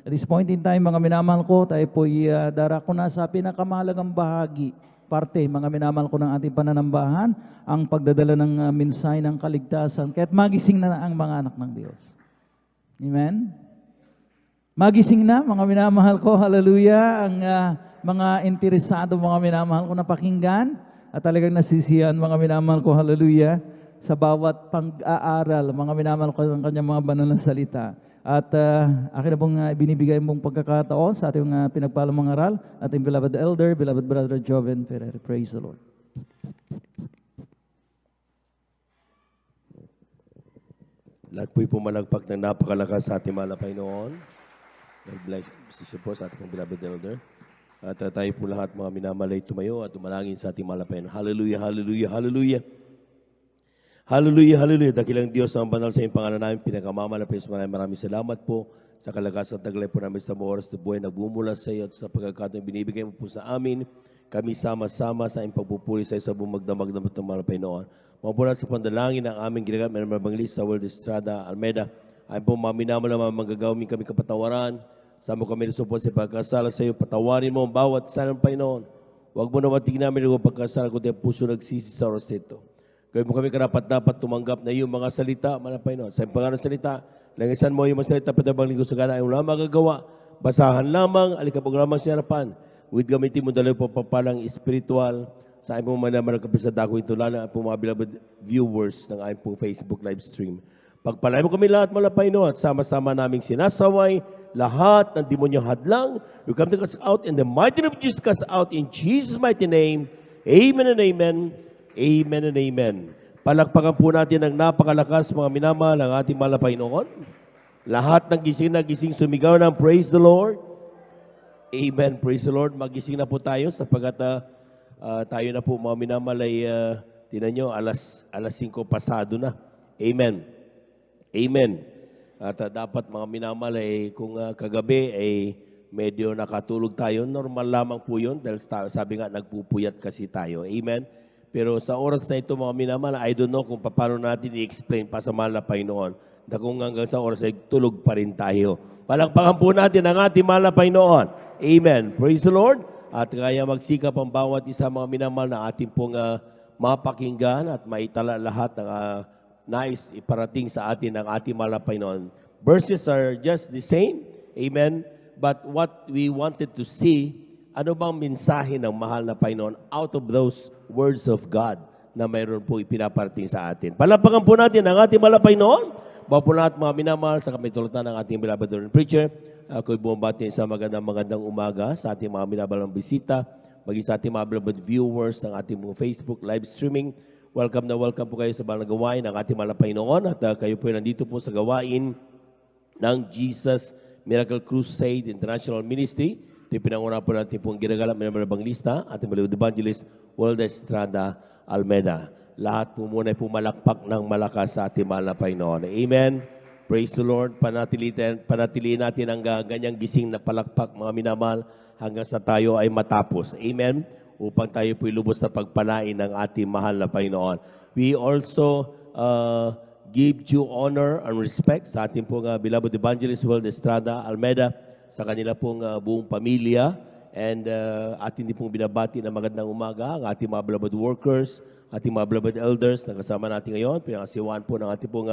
At this point in time, mga minamahal ko, tayo po'y darako na sa pinakamahalagang bahagi, parte, mga minamahal ko ng ating pananambahan, ang pagdadala ng mensahe ng kaligtasan, kaya't magising na ang mga anak ng Diyos. Amen? Magising na, mga minamahal ko, hallelujah, ang mga interesado, mga minamahal ko na pakinggan, at talagang nasisiyan, mga minamahal ko, hallelujah, sa bawat pag-aaral, mga minamahal ko ng kanyang mga banal na salita. At akin na pong binibigay mong pagkakataon sa ating pinagpalang mga aral, ating beloved elder, beloved brother Joven Ferrer. Praise the Lord. Lahat po'y pumalagpak ng napakalakas sa ating mahal na Panginoon. God bless you po sa ating beloved elder. At tayo po lahat mga minamalay tumayo at tumalangin sa ating mahal na Panginoon. Hallelujah, hallelujah, hallelujah. Hallelujah, hallelujah. Dakilang Diyos ang banal sa iyong pangalan namin. Pinakamamala, maraming salamat po sa kalakas at taglay po namin sa mga oras na buhay na bumula sa iyo at sa pagkakataon binibigay mo po sa amin. Kami sama-sama sa iyong pagpupuri sa iyo sa buong magdamag-damag ng mahal na Panginoon. Mabulat sa pandalangin ng aming ginagamit ng Evangelista World Estrada Almeida. Ay po maminamala mga manggagawin kami kapatawaran. Sama kami na supot sa pagkasala sa iyo. Patawarin mo ang bawat sana ng Panginoon. Huwag mo naman tingnan namin ang pagkasala kundi ang puso nagsisi sa oras nito. Gawin mo kami karapat-dapat tumanggap na iyong mga salita, mga Panginoon. Sa pangalan ng salita, langisan mo yung mga salita, patabang linggo sa gana, ay wala magagawa. Basahan lamang, alikabog lamang sa harapan. With gamitin mo dalawa papapalang espiritual sa aming mga naman sa dako ito, lalo ang mga beloved viewers ng aming pong Facebook live stream. Pagpalain mo kami lahat, mga Panginoon, at sama-sama naming sinasaway, lahat ng demonyo hadlang. You come to cast out in the mighty name of Jesus, cast out in Jesus' mighty name. Amen and amen. Amen and amen. Palakpakan po natin ang napakalakas mga minamahal ng ating mahal na Panginoon. Lahat ng gising na gising sumigaw ng praise the Lord. Amen. Praise the Lord. Magising na po tayo sapagat tayo na po mga minamahal ay tinan nyo, alas 5 pasado na. Amen. Amen. At dapat mga minamahal ay kung kagabi ay medyo nakatulog tayo, normal lamang po yun dahil sabi nga nagpupuyat kasi tayo. Amen. Pero sa oras na ito, mga minamahal, I don't know kung paano natin i-explain pa sa mahal na Panginoon na kung hanggang sa oras ay tulog pa rin tayo. Palakpakan po natin ang ating mahal na Panginoon. Amen. Praise the Lord. At kaya magsikap ang bawat isa mga minamahal na ating pong mapakinggan at maitala lahat ng nais iparating sa atin ng ating mahal na Panginoon. Verses are just the same. Amen. But what we wanted to see, ano bang mensahe ng mahal na Panginoon out of those words of God na mayroon po ipinaparating sa atin. Palapakan po natin ang ating mahal na Panginoon. Bawa po lahat mga minamahal sa kamitulutan ng ating beloved Lord and Preacher. Ako'y bumabati sa magandang umaga sa ating mga minabalang bisita, maging sa ating mga beloved viewers ng ating mga Facebook live streaming. Welcome na welcome po kayo sa mga gawain ng ating mahal na Panginoon at kayo po nandito po sa gawain ng Jesus Miracle Crusade International Ministry. Ito yung pinanguna po natin pong ginagalang minamahal lista, ating beloved evangelist World Estrada Almeida. Lahat po muna ay pumalakpak ng malakas sa ating mahal na Panginoon. Amen. Praise the Lord. Panatiliin natin ang ganyang gising na palakpak, mga minamahal, hanggang sa tayo ay matapos. Amen. Upang tayo po'y lubos na pagpalain ng ating mahal na Panginoon. We also give due honor and respect sa ating pong beloved evangelist World Estrada Almeida, sa kanila pong buong pamilya. And atin din pong binabati na magandang umaga ang ating mga beloved workers, ating mga beloved elders na kasama natin ngayon. Pinakasiwan po ng ating pong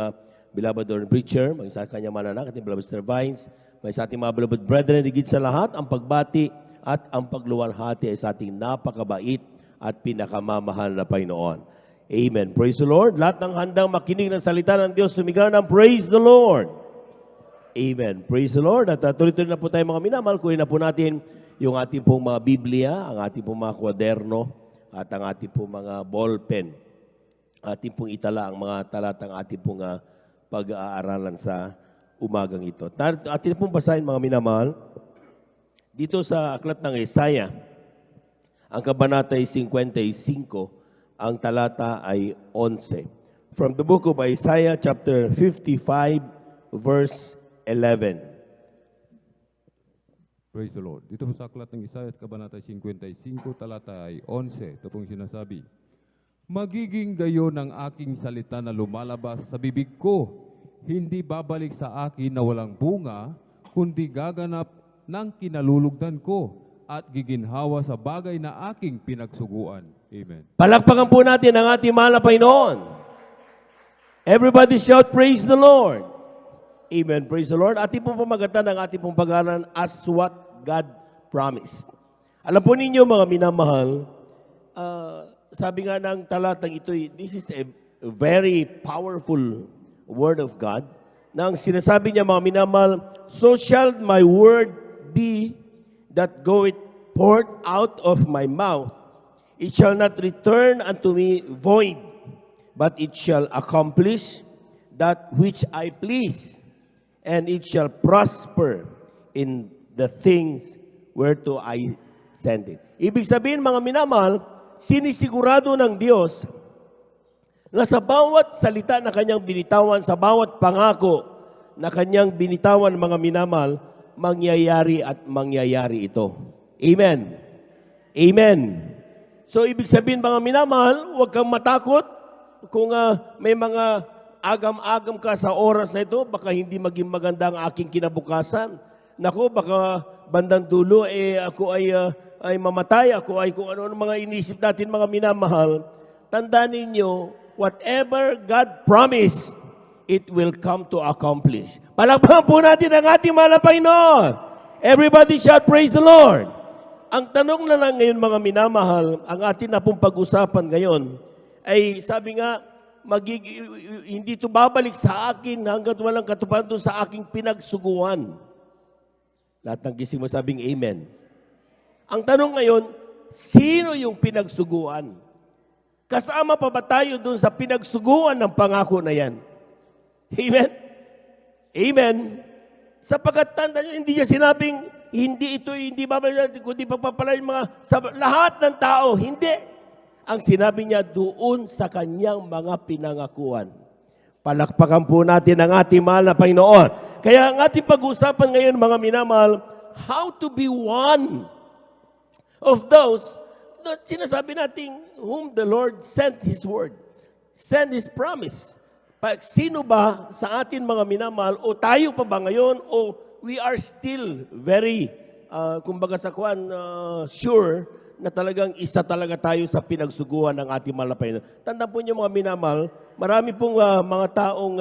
beloved Lord and Preacher, maging sa kanyang mananak, ating beloved Mr. Vines, may sa ating mga beloved brethren, higit sa lahat, ang pagbati at ang pagluwalhati ay sa ating napakabait at pinakamamahal na Panginoon. Amen. Praise the Lord. Lahat ng handang makinig ng salita ng Diyos, sumigaw ng praise the Lord. Amen. Praise the Lord. At tuloy-tuloy na po tayo mga minamahal. Kunin na po natin yung ating pong mga Biblia, ang ating pong mga kwaderno, at ang ating pong mga ballpen. Ating pong itala ang mga talatang ating pong pag-aaralan sa umagang ito. Ating pong basahin mga minamahal. Dito sa aklat ng Isaiah, ang kabanata ay 55, ang talata ay 11. From the book of Isaiah, chapter 55, verse 11. Praise the Lord. Dito po sa aklat ng Isaiah, kabanata 55, talata ay 11. Ito pong sinasabi, magiging gayon ang aking salita na lumalabas sa bibig ko. Hindi babalik sa akin na walang bunga, kundi gaganap ng kinalulugdan ko at giginhawa sa bagay na aking pinagsuguan. Amen. Palakpakan po natin ang ating mahal na Panginoon. Everybody shout, praise the Lord. Amen. Praise the Lord. Ating pong pamagatan ng ating pong pag-aaral as what God promised. Alam po ninyo mga minamahal, sabi nga ng talatang ito, this is a very powerful word of God. Na ang sinasabi niya mga minamahal, so shall my word be that goeth forth out of my mouth. It shall not return unto me void, but it shall accomplish that which I please, and it shall prosper in the things whereto I send it. Ibig sabihin mga minamahal, sinisigurado ng Diyos na sa bawat salita na kanyang binitawan, sa bawat pangako na kanyang binitawan mga minamahal, mangyayari at mangyayari ito. Amen. Amen. So ibig sabihin mga minamahal, huwag kang matakot kung may mga agam-agam ka sa oras na ito, baka hindi maging maganda ang aking kinabukasan. Naku, baka bandang dulo ako ay mamatay, ako ay kung ano mga inisip natin mga minamahal. Tandaan ninyo, whatever God promised, it will come to accomplish. Palakpakan po natin ang ating mahal na Panginoon. Everybody shout, praise the Lord. Ang tanong na lang ngayon mga minamahal, ang atin na pong pag-usapan ngayon, ay sabi nga, hindi ito babalik sa akin hanggat walang katuparan doon sa aking pinagsuguan. Lahat ng gising mo sabing amen. Ang tanong ngayon, sino yung pinagsuguan? Kasama pa ba tayo doon sa pinagsuguan ng pangako na yan? Amen? Amen? Sapagkat tanda nyo, hindi niya sinabing, hindi babalik, kundi pagpapalain mga, sa lahat ng tao. Hindi. Ang sinabi niya doon sa kanyang mga pinangakuan. Palakpakan po natin ang ating mahal na Panginoon. Kaya ang ating pag-usapan ngayon mga minamahal, how to be one of those that sinasabi natin whom the Lord sent His word, sent His promise. Sino ba sa atin mga minamahal o tayo pa ba ngayon o we are still very, kumbaga sa kuwan, sure na talagang isa talaga tayo sa pinagsuguan ng ating mahal na Panginoon. Tandaan po niyo mga minamahal, marami pong mga taong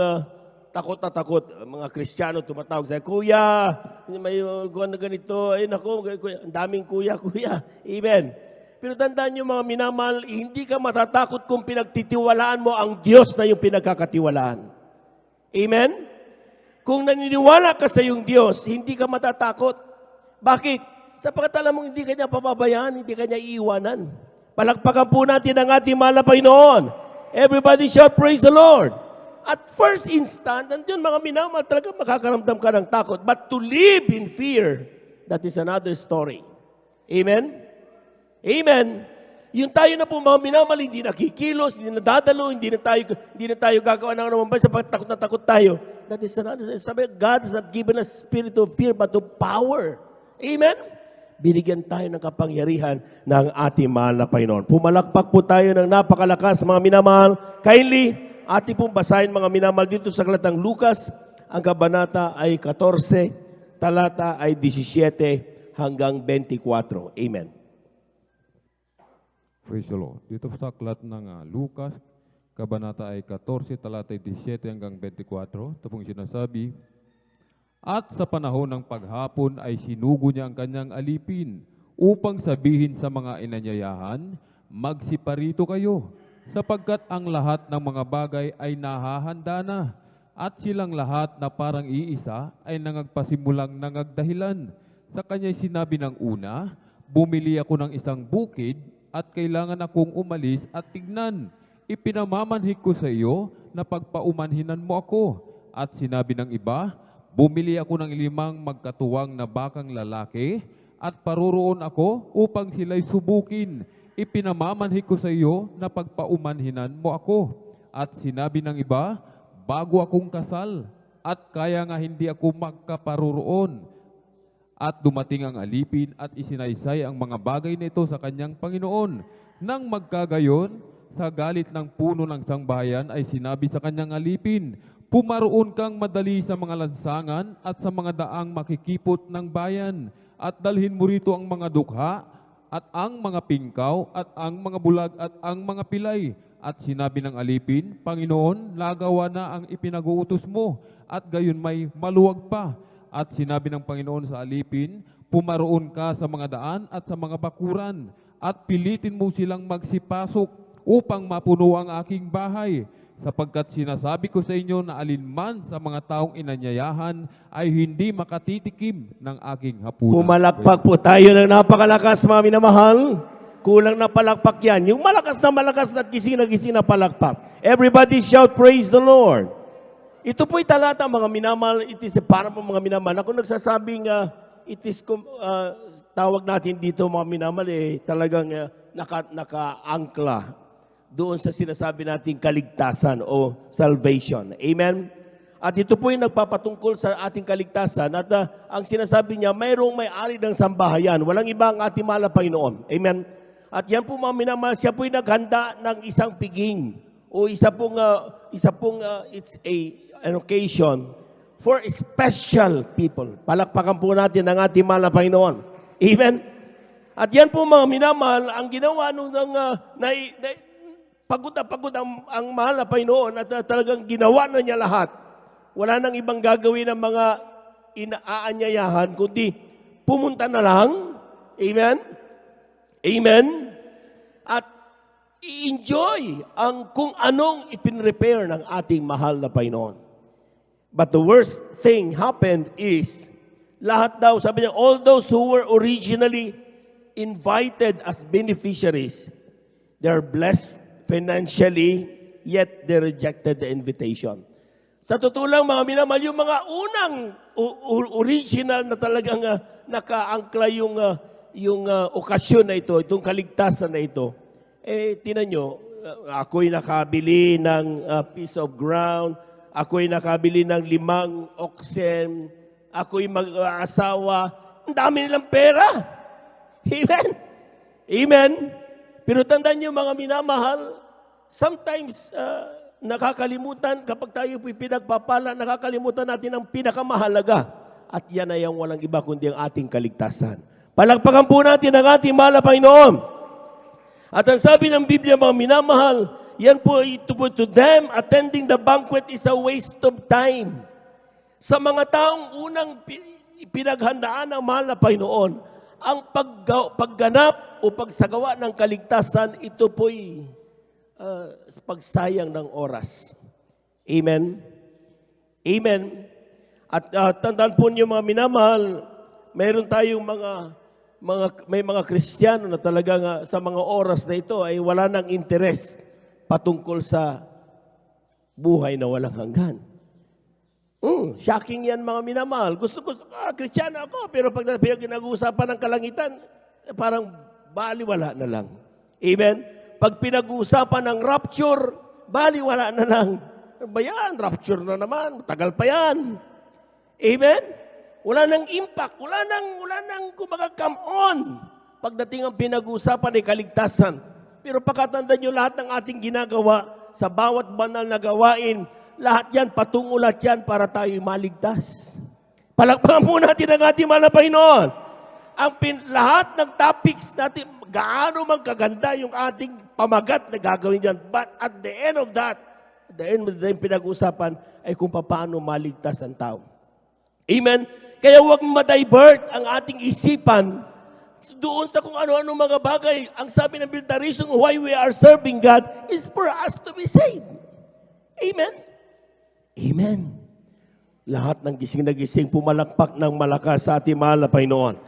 takot na takot. Mga Kristiyano tumatawag sa kuya, may kuwan na ganito, ay naku, ang daming kuya. Amen. Pero tandaan niyo mga minamahal, hindi ka matatakot kung pinagtitiwalaan mo ang Diyos na yung pinagkakatiwalaan. Amen? Kung naniniwala ka sa yung Diyos, hindi ka matatakot. Bakit? Sapagkat alam mong hindi ka niya pababayaan, hindi ka niya iiwanan. Palakpakan po natin ang ating mahal na Panginoon. Everybody shout, praise the Lord. At first instant, nandiyon mga minamahal, talaga makakaramdam ka ng takot. But to live in fear, that is another story. Amen? Amen. Yung tayo na po mga minamahal, hindi nakikilos, hindi nadadalo, hindi na tayo gagawa ng naman ba sapagkat takot na takot tayo. That is another. Sabi, God has not given us spirit of fear but of power. Amen? Binigyan tayo ng kapangyarihan ng ating mahal na Panginoon. Pumalakpak po tayo ng napakalakas mga minamahal. Kindly, ating pong basahin mga minamahal dito sa aklatang Lucas. Ang kabanata ay 14, talata ay 17 hanggang 24. Amen. Praise the Lord. Dito sa aklat ng Lucas, kabanata ay 14, talata ay 17 hanggang 24. Ito pong sinasabi, at sa panahon ng paghapon ay sinugo niya ang kanyang alipin upang sabihin sa mga inanyayahan, magsiparito kayo, sapagkat ang lahat ng mga bagay ay nahahanda na, at silang lahat na parang iisa ay nangagpasimulang nangagdahilan. Sa kanya sinabi ng una, bumili ako ng isang bukid at kailangan akong umalis at tignan. Ipinamamanhik ko sa iyo na pagpaumanhinan mo ako. At sinabi ng iba, bumili ako ng 5 magkatuwang na bakang lalaki at paruroon ako upang sila'y subukin. Ipinamamanhik ko sa iyo na pagpaumanhinan mo ako. At sinabi ng iba, bago akong kasal at kaya nga hindi ako magkaparuroon. At dumating ang alipin at isinaysay ang mga bagay nito sa kanyang Panginoon. Nang magkagayon, sa galit ng puno ng sangbahayan ay sinabi sa kanyang alipin, Pumaroon kang madali sa mga lansangan at sa mga daang makikipot ng bayan, at dalhin mo rito ang mga dukha, at ang mga pingkaw, at ang mga bulag, at ang mga pilay. At sinabi ng alipin, Panginoon, lagawa na ang ipinag-uutos mo, at gayon may maluwag pa. At sinabi ng Panginoon sa alipin, pumaroon ka sa mga daan at sa mga bakuran, at pilitin mo silang magsipasok upang mapuno ang aking bahay. Sapagkat sinasabi ko sa inyo na alinman sa mga taong inanyayahan ay hindi makatitikim ng aking hapunan. Pumalakpak po tayo ng napakalakas, mga minamahal. Kulang na palakpak yan. Yung malakas na gising na palakpak. Everybody shout, praise the Lord. Ito po'y talata, mga minamahal. It is para po mga minamahal. Ako nagsasabing, tawag natin dito, mga minamahal, talagang naka-angkla doon sa sinasabi nating kaligtasan o salvation. Amen? At ito po yung nagpapatungkol sa ating kaligtasan at ang sinasabi niya, mayroong may-ari ng sambahayan. Walang iba ang ating mahal na Panginoon. Amen? At yan po mga minamahal, siya po yung naghanda ng isang piging o it's an occasion for special people. Palakpakan po natin ang ating mahal na Panginoon. Amen? At yan po mga minamahal, ang ginawa nung pagod ang mahal na Panginoon at talagang ginawa na niya lahat. Wala nang ibang gagawin ng mga inaanyayahan, kundi pumunta na lang. Amen? Amen? At i-enjoy ang kung anong ipinrepare ng ating mahal na Panginoon. But the worst thing happened is, lahat daw, sabi niya, all those who were originally invited as beneficiaries, they're blessed financially, yet they rejected the invitation. Sa totoo lang, mga minamahal, yung mga unang original na talagang nakaangkla yung okasyon na ito, itong kaligtasan na ito, tinan nyo, ako'y nakabili ng piece of ground, ako'y nakabili ng 5 oxen, ako'y mag-asawa, ang dami nilang pera. Amen? Amen? Pero tandaan niyo mga minamahal, sometimes nakakalimutan, kapag tayo pinagpapala, nakakalimutan natin ang pinakamahalaga. At yan ay ang walang iba kundi ang ating kaligtasan. Palakpakan po natin ang ating mahal na Panginoon. At ang sabi ng Biblia mga minamahal, yan po, to them, attending the banquet is a waste of time. Sa mga taong unang pinaghandaan ng mahal na Panginoon, ang pagganap o pagsagawa ng kaligtasan, ito po'y pagsayang ng oras. Amen? Amen? At tandaan po niyo mga minamahal, mayroon tayong may mga Kristiyano na talagang sa mga oras na ito ay wala nang interes patungkol sa buhay na walang hanggan. Shocking yan mga minamahal. Gusto Kristiyano ako, pero pag pinag-uusapan ng kalangitan, parang baliwala na lang. Amen? Pag pinag-uusapan ng rapture, baliwala na lang. Ano ba yan? Rapture na naman. Tagal pa yan. Amen? Wala nang impact. Wala nang kumbaga come on. Pagdating ang pinag-uusapan ay kaligtasan. Pero pagkatandaan nyo lahat ng ating ginagawa sa bawat banal na gawain, lahat yan, patungo lahat yan para tayo maligtas. Palakpakan po natin ang ating mahal na Panginoon. Lahat ng topics natin, gaano man kaganda yung ating pamagat na gagawin dyan. But at the end of that, pinag-usapan ay kung paano maligtas ang tao. Amen? Kaya huwag ma-divert ang ating isipan doon sa kung ano-ano mga bagay. Ang sabi ng Biblia, the reason why we are serving God is for us to be saved. Amen? Amen. Lahat ng gising na gising, pumalakpak ng malakas sa ating mahal na Panginoon.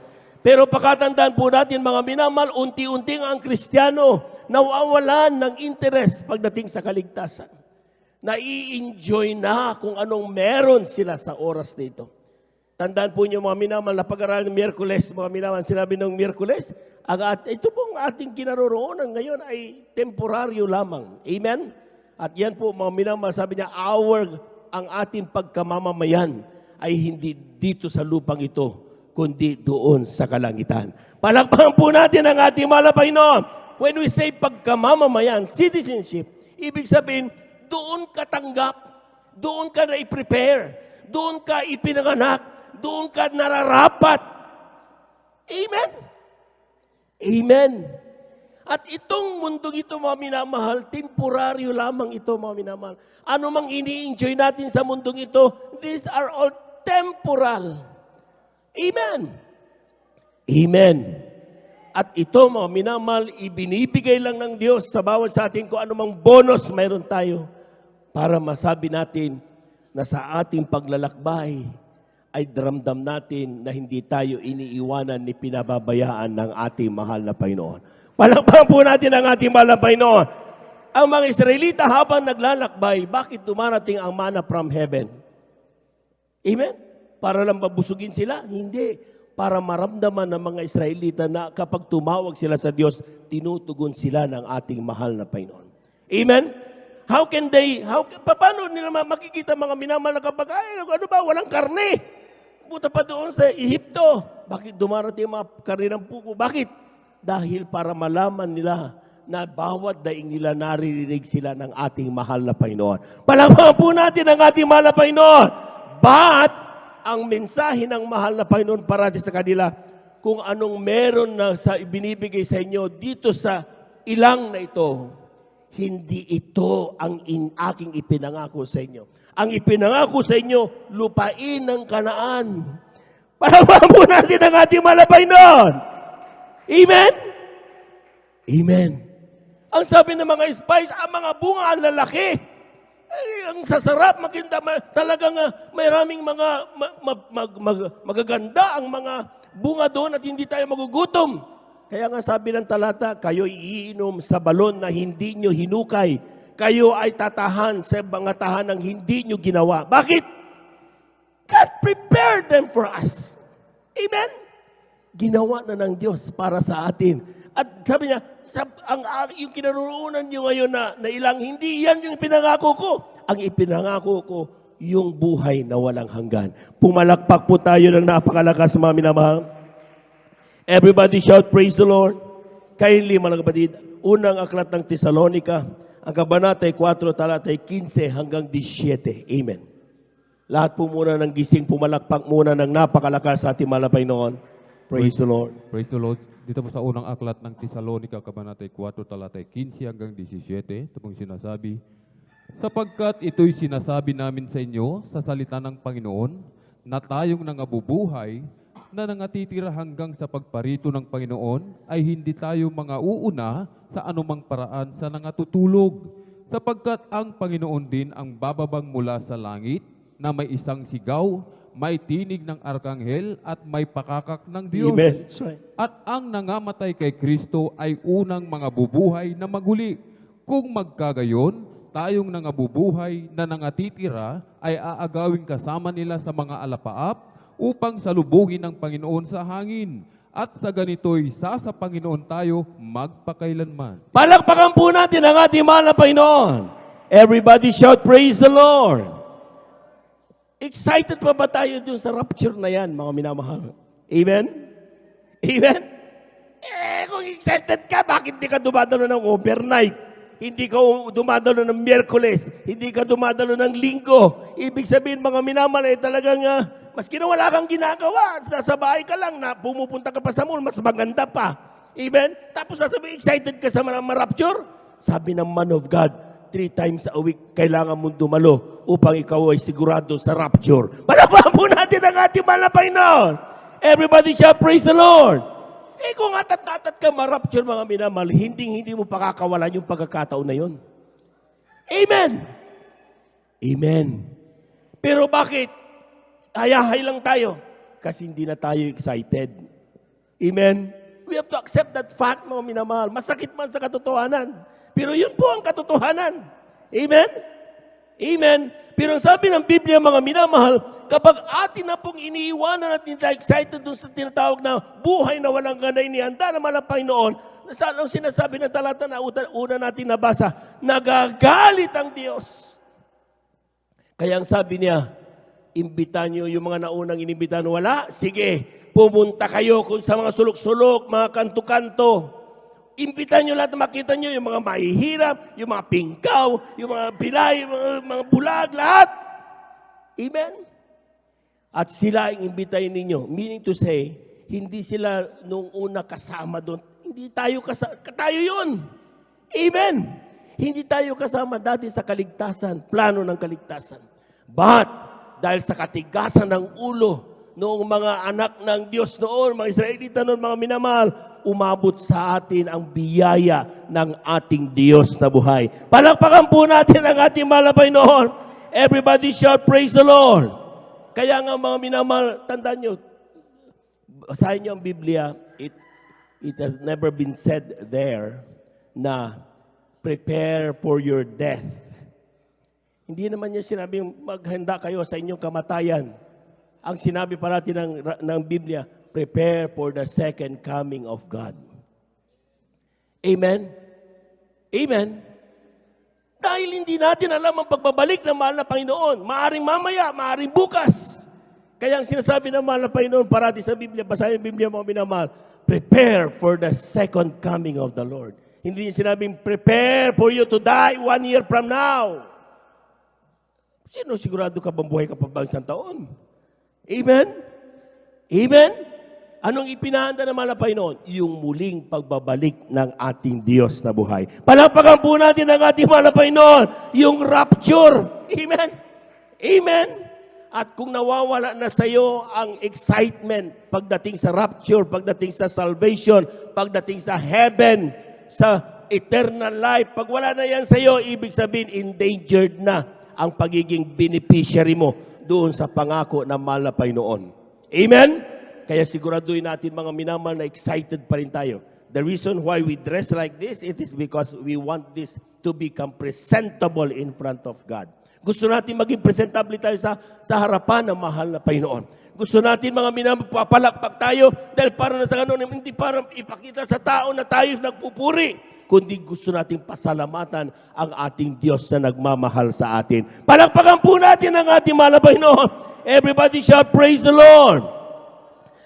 Pero pakatandaan po natin mga minamahal, unti-unting ang Kristiyano nawawalan ng interes pagdating sa kaligtasan. Nai-enjoy na kung anong meron sila sa oras na ito. Tandaan po niyo mga minamahal na pag-aral ng Miyerkules, mga minamahal, sinabi ng Miyerkules, ito pong ating kinaroroonan ngayon ay temporaryo lamang. Amen? At yan po mga minamahal, sabi niya, ang ating pagkamamamayan ay hindi dito sa lupang ito, kundi doon sa kalangitan. Palakpakan po natin ang ating mahal na Panginoon. When we say pagkamamamayan, citizenship, ibig sabihin, doon katanggap, Doon ka na i-prepare. Doon ka ipinanganak. Doon ka nararapat. Amen? Amen. At itong mundong ito, mga minamahal, temporaryo lamang ito, mga minamahal. Ano mang ini-enjoy natin sa mundong ito, these are all temporal. Amen. Amen. At ito, mga minamahal, ibinibigay lang ng Diyos sa bawat sa atin kung anumang bonus mayroon tayo para masabi natin na sa ating paglalakbay ay daramdam natin na hindi tayo iniiwanan ni pinababayaan ng ating mahal na Panginoon. Palakpakan po natin ang ating mahal na Panginoon. Ang mga Israelita habang naglalakbay, bakit dumarating ang manna from heaven? Amen? Para lang babusugin sila? Hindi. Para maramdaman ng mga Israelita na kapag tumawag sila sa Diyos, tinutugon sila ng ating mahal na Panginoon. Amen? Paano nila makikita mga minamahal na kapag, ano ba, walang karne? Puta pa doon sa Ehipto. Bakit dumarating mga karne ng puko? Bakit? Dahil para malaman nila na bawat daing nila naririnig sila ng ating mahal na Panginoon. Palakpakan po natin ang ating mahal na Panginoon. But, ang mensahe ng mahal na Panginoon parati sa kanila, kung anong meron na ibinibigay sa inyo dito sa ilang na ito, hindi ito ang aking ipinangako sa inyo. Ang ipinangako sa inyo, lupain ng Kanaan. Palakpakan po natin ang ating mahal na Panginoon. Amen? Amen. Ang sabi ng mga spies, ang mga bunga ang lalaki. Ay, ang sasarap, maganda, talagang maraming mga magaganda ang mga bunga doon at hindi tayo magugutom. Kaya nga sabi ng talata, kayo iinom sa balon na hindi nyo hinukay. Kayo ay tatahan sa mga tahanang hindi nyo ginawa. Bakit? God prepared them for us. Amen? Ginawa na ng Diyos para sa atin. At sabi niya, yung kinaroonan nyo ngayon na ilang, hindi yan yung pinangako ko. Ang ipinangako ko, yung buhay na walang hanggan. Pumalakpak po tayo ng napakalakas, mga minamahal. Everybody shout, praise the Lord. Kindly, mga kapatid, unang aklat ng Tesalonica, ang kabanata 4, talatay 15 hanggang 17. Amen. Lahat po muna ng gising, pumalakpak muna ng napakalakas sa ating mahal na Panginoon. Praise the Lord. Praise the Lord. Dito po sa unang aklat ng Tesalonica, kabanata 4, talatay 15 hanggang 17, ito pong sinasabi, sapagkat ito'y sinasabi namin sa inyo sa salita ng Panginoon, na tayong nangabubuhay, na nangatitira hanggang sa pagparito ng Panginoon, ay hindi tayo mga uuna sa anumang paraan sa nangatutulog. Sapagkat ang Panginoon din ang bababang mula sa langit, na may isang sigaw, may tinig ng arkanghel at may pakakak ng Diyos. Amen. That's right. At ang nangamatay kay Kristo ay unang mga bubuhay na maguli. Kung magkagayon, tayong nangabubuhay na nangatitira ay aagawin kasama nila sa mga alapaap upang salubungin ng Panginoon sa hangin. At sa ganito'y sa Panginoon tayo magpakailanman. Palakpakan po natin ang ating mahal na Panginoon. Everybody shout, praise the Lord. Excited pa ba tayo dun sa rapture na yan, mga minamahal? Amen? Amen? Kung excited ka, bakit di ka dumadalo ng overnight? Hindi ka dumadalo ng Miyerkules? Hindi ka dumadalo ng Linggo? Ibig sabihin, mga minamahal, talagang, maski na wala kang ginagawa, nasa bahay ka lang, na pumupunta ka pa sa mall, mas maganda pa. Amen? Tapos sasabihin, excited ka sa rapture? Sabi ng man of God, 3 times a week, kailangan mong dumalo upang ikaw ay sigurado sa rapture. Palakpakan po natin ang ating mahal na Panginoon. Everybody shall praise the Lord. Kung atat-atat ka ma-rapture, mga minamahal, hindi mo pakakawalan yung pagkakataon na yun. Amen. Amen. Pero bakit? Hayahay lang tayo. Kasi hindi na tayo excited. Amen. We have to accept that fact, mga minamahal. Masakit man sa katotohanan. Pero yun po ang katotohanan. Amen? Amen? Pero ang sabi ng Biblia, mga minamahal, kapag atin na pong iniiwanan at hindi excited doon sa tinatawag na buhay na walang ganay ni handa na malang Panginoon, saan ang sinasabi ng talata na una natin nabasa? Nagagalit ang Diyos. Kaya ang sabi niya, imbitan nyo yung mga naunang inimbitan, wala? Sige, pumunta kayo kung sa mga sulok-sulok, mga kanto-kanto. Imbitan nyo lahat na makita nyo, yung mga mahihirap, yung mga pingkaw, yung mga pilay, yung mga bulag, lahat. Amen? At sila ang imbitahin ninyo. Meaning to say, hindi sila nung una kasama doon. Hindi tayo kasama. Tayo yun. Amen? Hindi tayo kasama dati sa kaligtasan, plano ng kaligtasan. But, dahil sa katigasan ng ulo noong mga anak ng Diyos noon, mga Israelita noon, mga minamahal, umabot sa atin ang biyaya ng ating Diyos na buhay. Palakpakan po natin ang ating malapay noon. Everybody shout, praise the Lord. Kaya nga mga minamahal, tandaan nyo, basahin nyo ang Biblia, it has never been said there na prepare for your death. Hindi naman niya sinabing maghanda kayo sa inyong kamatayan. Ang sinabi parati ng Biblia, prepare for the second coming of God. Amen? Amen? Dahil hindi natin alam ang pagbabalik ng mahal na Panginoon. Maaring mamaya, maaring bukas. Kaya ang sinasabi ng mahal na Panginoon parati sa Biblia, basahin ang Biblia mo minamahal, prepare for the second coming of the Lord. Hindi niya sinabing, prepare for you to die 1 year from now. Sino sigurado ka bang buhay ka pa ba isang taon? Amen? Amen? Anong ipinahanda ng mahal na Panginoon? Yung muling pagbabalik ng ating Diyos na buhay. Palakpakan po natin ang ating mahal na Panginoon, yung rapture. Amen? Amen? At kung nawawala na sa iyo ang excitement pagdating sa rapture, pagdating sa salvation, pagdating sa heaven, sa eternal life, pag wala na yan sa iyo, ibig sabihin, endangered na ang pagiging beneficiary mo doon sa pangako ng mahal na Panginoon. Amen? Kaya siguraduhin natin mga minamahal na excited pa rin tayo. The reason why we dress like this, it is because we want this to become presentable in front of God. Gusto natin maging presentable tayo sa harapan ng mahal na Panginoon. Gusto natin mga minamahal, papalakpak tayo dahil para na sa ganun, hindi para ipakita sa tao na tayo nagpupuri, kundi gusto nating pasalamatan ang ating Diyos na nagmamahal sa atin. Palakpakan po natin ang ating mahal na Panginoon. Everybody shout, praise the Lord.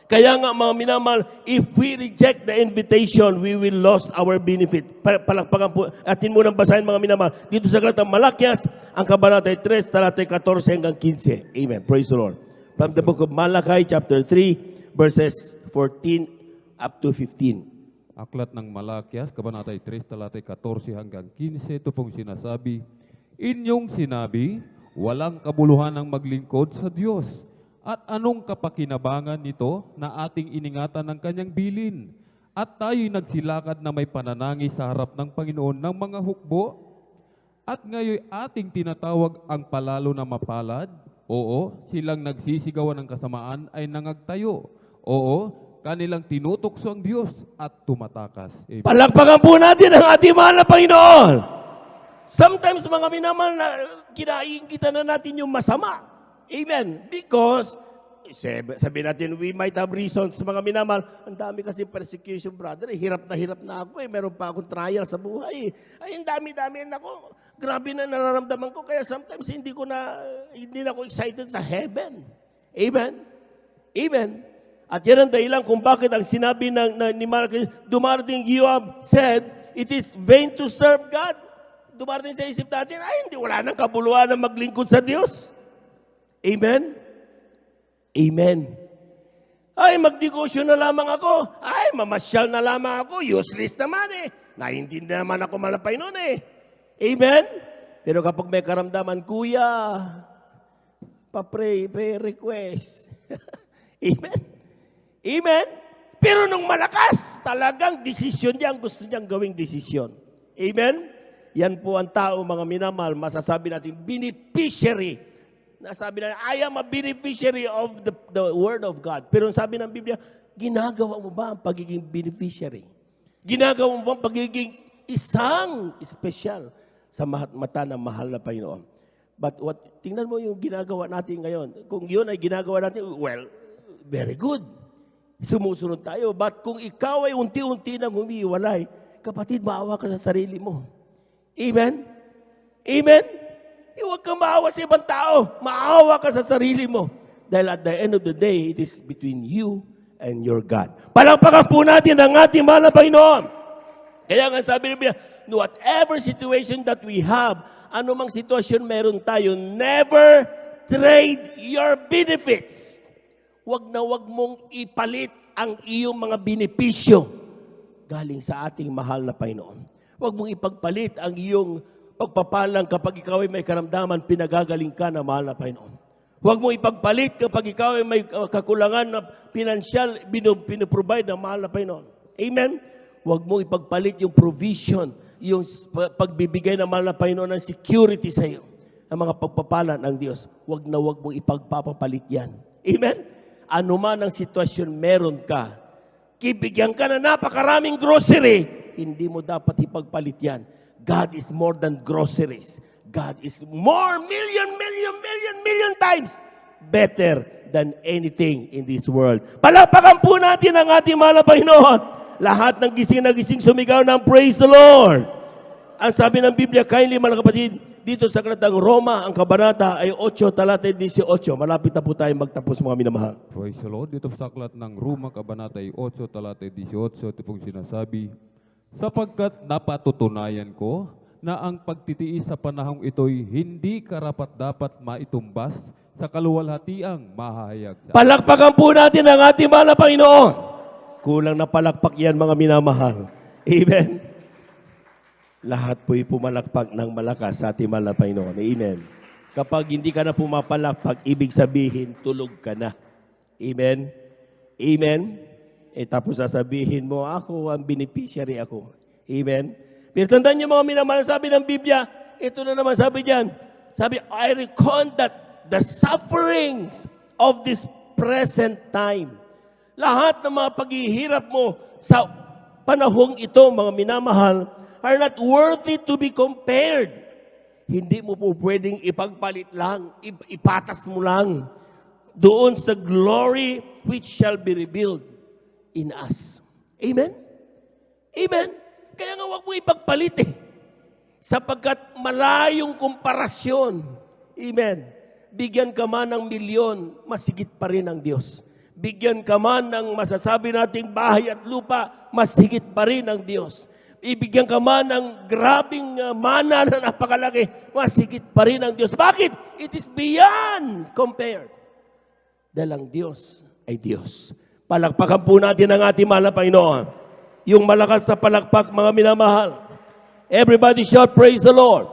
Kaya nga mga minamahal, if we reject the invitation, we will lose our benefit. Palakpakan po, atin munang basahin mga minamahal. Dito sa Aklat ng Malakias, ang kabanatay 3, talatay 14 hanggang 15. Amen. Praise the Lord. From the book of Malachi, chapter 3, verses 14 up to 15. Aklat ng Malakias, kabanatay 3, talatay 14 hanggang 15, ito pong sinasabi, inyong sinabi, walang kabuluhan ang maglingkod sa Diyos. At anong kapakinabangan nito na ating iningatan ng kanyang bilin? At tayo'y nagsilakad na may pananangis sa harap ng Panginoon ng mga hukbo? At ngayon ating tinatawag ang palalo na mapalad? Oo, silang nagsisigawan ng kasamaan ay nangagtayo. Oo, kanilang tinutokso ang Diyos at tumatakas. Amen. Palakpakan po natin ang ating mahal na Panginoon. Sometimes mga minamahal na kinainggitan na natin yung masama. Amen. Because, sabi natin, we might have reasons, mga minamahal, ang dami kasi persecution, brother. Hirap na ako eh. Meron pa akong trial sa buhay. Ay, ang dami-dami na ako. Grabe na nararamdaman ko. Kaya sometimes hindi na ako excited sa heaven. Amen. Amen. At yan ang dahilan kung bakit ang sinabi ni Malachi, dumarating, you have said, it is vain to serve God. Dumarating sa isip natin, ay, hindi, wala nang kabuluhan na maglingkod sa Diyos. Amen? Amen. Ay, magnegosyo na lamang ako. Ay, mamasyal na lamang ako. Useless naman eh. Naintindihan naman ako malapay noon eh. Amen? Pero kapag may karamdaman, kuya, pa-pray, prayer request. Amen? Amen? Pero nung malakas, talagang desisyon niya, ang gusto niyang gawing desisyon. Amen? Yan po ang tao, mga minamahal, masasabi natin, beneficiary. Nasabi na, I am a beneficiary of the Word of God. Pero sabi ng Biblia, ginagawa mo ba ang pagiging beneficiary? Ginagawa mo ba ang pagiging isang espesyal sa mata ng mahal na Panginoon? But tingnan mo yung ginagawa natin ngayon. Kung yun ay ginagawa natin, well, very good. Sumusunod tayo. But kung ikaw ay unti-unti nang humiwalay, kapatid, maawa ka sa sarili mo. Amen? Amen? Huwag kang maawa sa ibang tao. Maawa ka sa sarili mo. Dahil at the end of the day, it is between you and your God. Palakpakan po natin ang ating mahal na Panginoon. Kaya nga sabi niya, whatever situation that we have, anumang sitwasyon meron tayo, never trade your benefits. Huwag na huwag mong ipalit ang iyong mga benepisyo galing sa ating mahal na Panginoon. Huwag mong ipagpalit ang iyong pagpapalang kapag ikaw ay may karamdaman, pinagagaling ka na mahal na Panginoon. Huwag mong ipagpalit kapag ikaw ay may kakulangan na pinansyal, pinuprovide ng mahal na Panginoon. Amen? Huwag mong ipagpalit yung provision, yung pagbibigay ng mahal na Panginoon ng security sa iyo, ang mga pagpapala ng Diyos. Huwag na huwag mong ipagpapapalit yan. Amen? Ano man ang sitwasyon meron ka, kibigyan ka na napakaraming grocery, hindi mo dapat ipagpalit yan. God is more than groceries. God is more million times better than anything in this world. Palakpakan po natin ang ating mahal na Panginoon. Lahat ng gising na gising sumigaw ng praise the Lord. Ang sabi ng Biblia, kindly mga kapatid, dito sa Aklatang Roma, ang kabanata ay 8, talata 18. Malapit na po tayo magtapos mga minamahal. Praise the Lord. Dito sa aklat ng Roma, kabanata ay 8, talata 18, ito pong sinasabi, sapagkat napatutunayan ko na ang pagtitiis sa panahong ito'y hindi karapat-dapat maitumbas sa kaluwalhatiang mahahayag sa Palakpakan po natin ang ating mahal na Panginoon. Kulang na palakpak yan mga minamahal. Amen. Lahat po'y pumalakpak ng malakas sa ating mahal na Panginoon. Amen. Kapag hindi ka na pumapalakpak, ibig sabihin, tulog ka na. Amen. Amen. Tapos sasabihin mo, ako ang beneficiary ako. Amen. Pero tandaan niyo mga minamahal, sabi ng Biblia, ito na naman sabi diyan. Sabi, I reckon that the sufferings of this present time, lahat ng mga paghihirap mo sa panahong ito, mga minamahal, are not worthy to be compared. Hindi mo po pwedeng ipagpalit lang, ipatas mo lang doon sa glory which shall be revealed in us. Amen? Amen? Kaya nga huwag mo ipagpalit sapagkat malayong komparasyon. Amen? Bigyan ka man ng milyon, masigit pa rin ang Diyos. Bigyan ka man ng masasabi nating bahay at lupa, masigit pa rin ang Diyos. Ibigyan ka man ng grabing mana na napakalaki, masigit pa rin ang Diyos. Bakit? It is beyond compared. Dahil ang Diyos ay Diyos. Palakpakan po natin ang ating mahal na Panginoon. Yung malakas na palakpak, mga minamahal. Everybody shout, praise the Lord.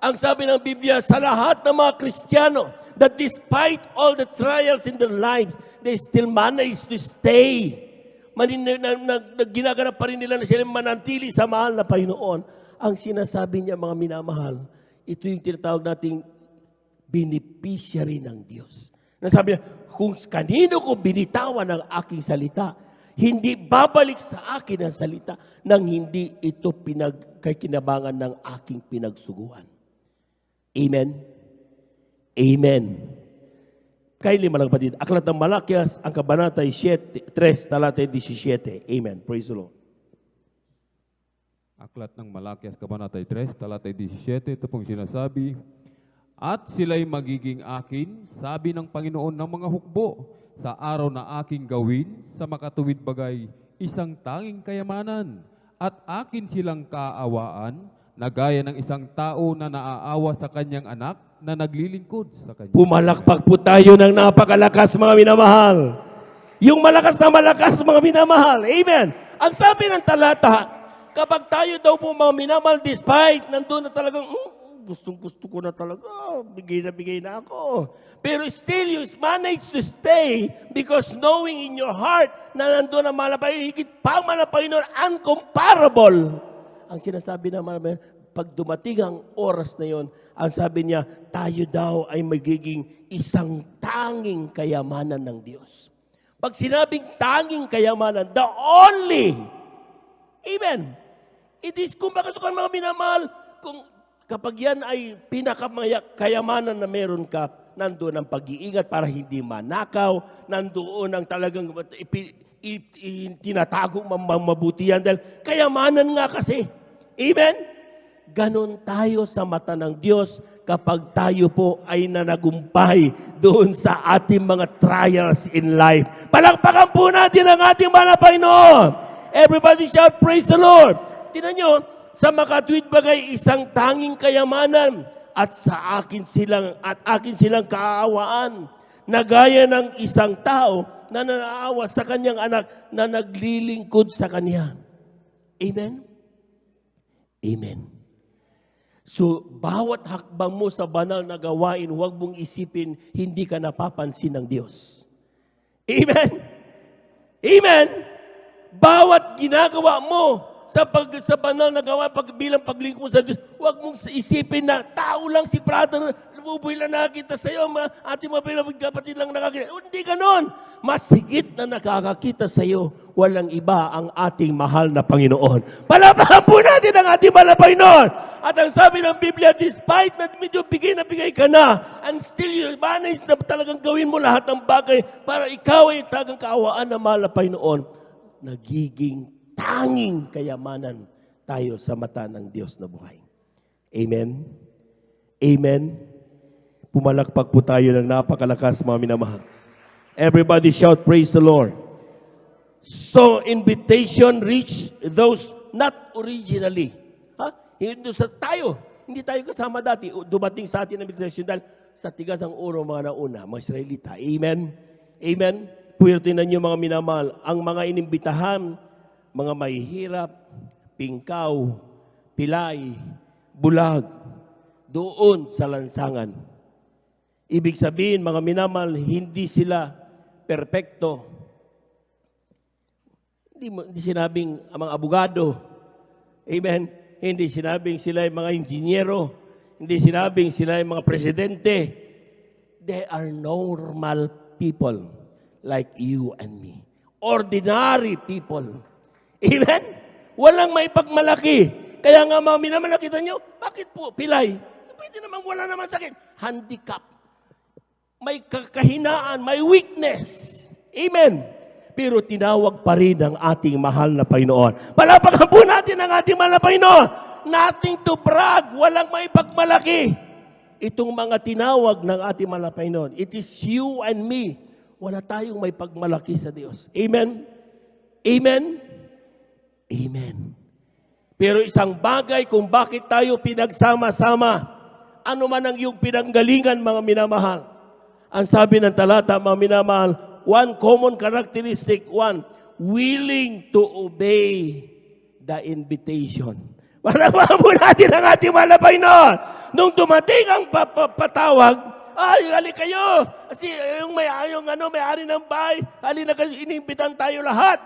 Ang sabi ng Biblia, sa lahat ng mga Kristiyano, that despite all the trials in their lives, they still manage to stay. Ginaganap pa rin nila na sila manantili sa mahal na Panginoon. Ang sinasabi niya, mga minamahal, ito yung tinatawag nating beneficiary ng Diyos. Nasabi niya, kung kanino ko binitawan ang aking salita, hindi babalik sa akin ang salita nang hindi ito pinagkakinabangan ng aking pinagsuguan. Amen? Amen. Kaili malang kapatid, aklat ng Malakias, ang kabanata ay 3, talata 17. Amen. Praise the Lord. Aklat ng Malakias, kabanata 3, talata 17, ito pong sinasabi, at sila'y magiging akin, sabi ng Panginoon ng mga hukbo, sa araw na aking gawin, sa makatuwid bagay, isang tanging kayamanan, at akin silang kaawaan, na gaya ng isang tao na naaawa sa kanyang anak, na naglilingkod sa kanya. Pumalakpak po tayo ng napakalakas, mga minamahal. Yung malakas na malakas, mga minamahal. Amen. Ang sabi ng talata, kapag tayo daw po mga minamahal, despite nandun na talagang, gustong-gusto ko na talaga, bigay na ako. Pero still, you manage to stay because knowing in your heart na nandun ang malapay, higit pa malapay nun, uncomparable. Ang sinasabi ng malapay, pag dumating ang oras na yon, ang sabi niya, tayo daw ay magiging isang tanging kayamanan ng Diyos. Pag sinabing tanging kayamanan, the only, amen, it is, kung bakit ka mga minamahal, kung kapag yan ay pinakamaya-kayamanan na meron ka, nandoon ang pag-iingat para hindi manakaw, nandoon ang talagang tinatago mabuti yan dahil kayamanan nga kasi. Amen? Ganon tayo sa mata ng Diyos kapag tayo po ay nanagumpay doon sa ating mga trials in life. Palakpakan po natin ang ating mahal na Panginoon. Everybody shout, praise the Lord. Tingnan nyo, sa makatuwid bagay isang tanging kayamanan at akin silang kaawaan, na gaya ng isang tao na nanaawa sa kanyang anak na naglilingkod sa kanya. Amen? Amen. So, bawat hakbang mo sa banal na gawain, huwag mong isipin, hindi ka napapansin ng Diyos. Amen? Amen? Bawat ginagawa mo sa banal na gawain, bilang paglingkod mo sa Diyos, huwag mong isipin na tao lang si brother, bubuhay lang nakakita sa iyo, ating mga pinapagkapatid lang nakakita. Hindi ganon. Mas higit na nakakakita sa iyo, walang iba ang ating mahal na Panginoon. Palapakan po natin ang ating mahal na Panginoon. At ang sabi ng Biblia, despite na medyo bigay na bigay ka na, and still you manage na talagang gawin mo lahat ng bagay para ikaw ay tagang kaawaan ng mahal na Panginoon, nagiging tanging kayamanan tayo sa mata ng Diyos na buhay. Amen? Amen? Pumalakpak po tayo ng napakalakas, mga minamahal. Everybody shout, praise the Lord. So, invitation reach those not originally. Hindi tayo kasama dati. Dumating sa atin ang invitation dahil sa tigas ng ulo mga nauna, mga Israelita. Amen? Amen? Puwerte na niyo mga minamahal, ang mga inimbitahan, mga mahihirap, pingkaw, pilay, bulag, doon sa lansangan. Ibig sabihin, mga minamahal, hindi sila perpekto. Hindi sinabing mga abogado. Amen? Hindi sinabing sila ay mga inhinyero. Hindi sinabing sila ay mga presidente. They are normal people like you and me. Ordinary people. Amen? Walang may pagmalaki. Kaya nga mga minamahal, nakita nyo, bakit po pilay? Pwede naman wala naman sakit. Handicap. May kakahinaan, may weakness. Amen. Pero tinawag pa rin ang ating mahal na Panginoon. Palapakan po natin ang ating mahal na Panginoon. Nothing to brag, walang may pagmalaki. Itong mga tinawag ng ating mahal na Panginoon, it is you and me. Wala tayong may pagmalaki sa Diyos. Amen? Amen? Amen. Pero isang bagay kung bakit tayo pinagsama-sama, ano man ang iyong pinanggalingan, mga minamahal. Ang sabi ng talata, mga minamahal, one common characteristic, willing to obey the invitation. Palapakan po natin ang ating mahal na Panginoon. Nung dumating ang patawag, ay, hali kayo. Kasi yung may-ari ng bahay, hali na kayo, inimbitan tayo lahat.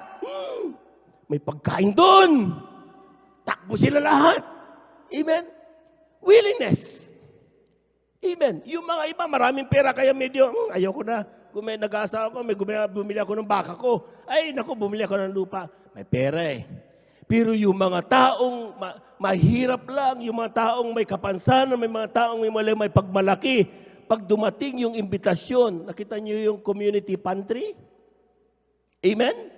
May pagkain doon. Takbo sila lahat. Amen? Willingness. Amen. Yung mga iba, maraming pera, kaya medyo, ayoko na. Kung may nag-aasawa ko, bumili ako ng baka ko. Ay, naku, bumili ako ng lupa. May pera eh. Pero yung mga taong mahirap lang, yung mga taong may kapansanan, may mga taong may pagmalaki, pag dumating yung imbitasyon, nakita niyo yung community pantry? Amen?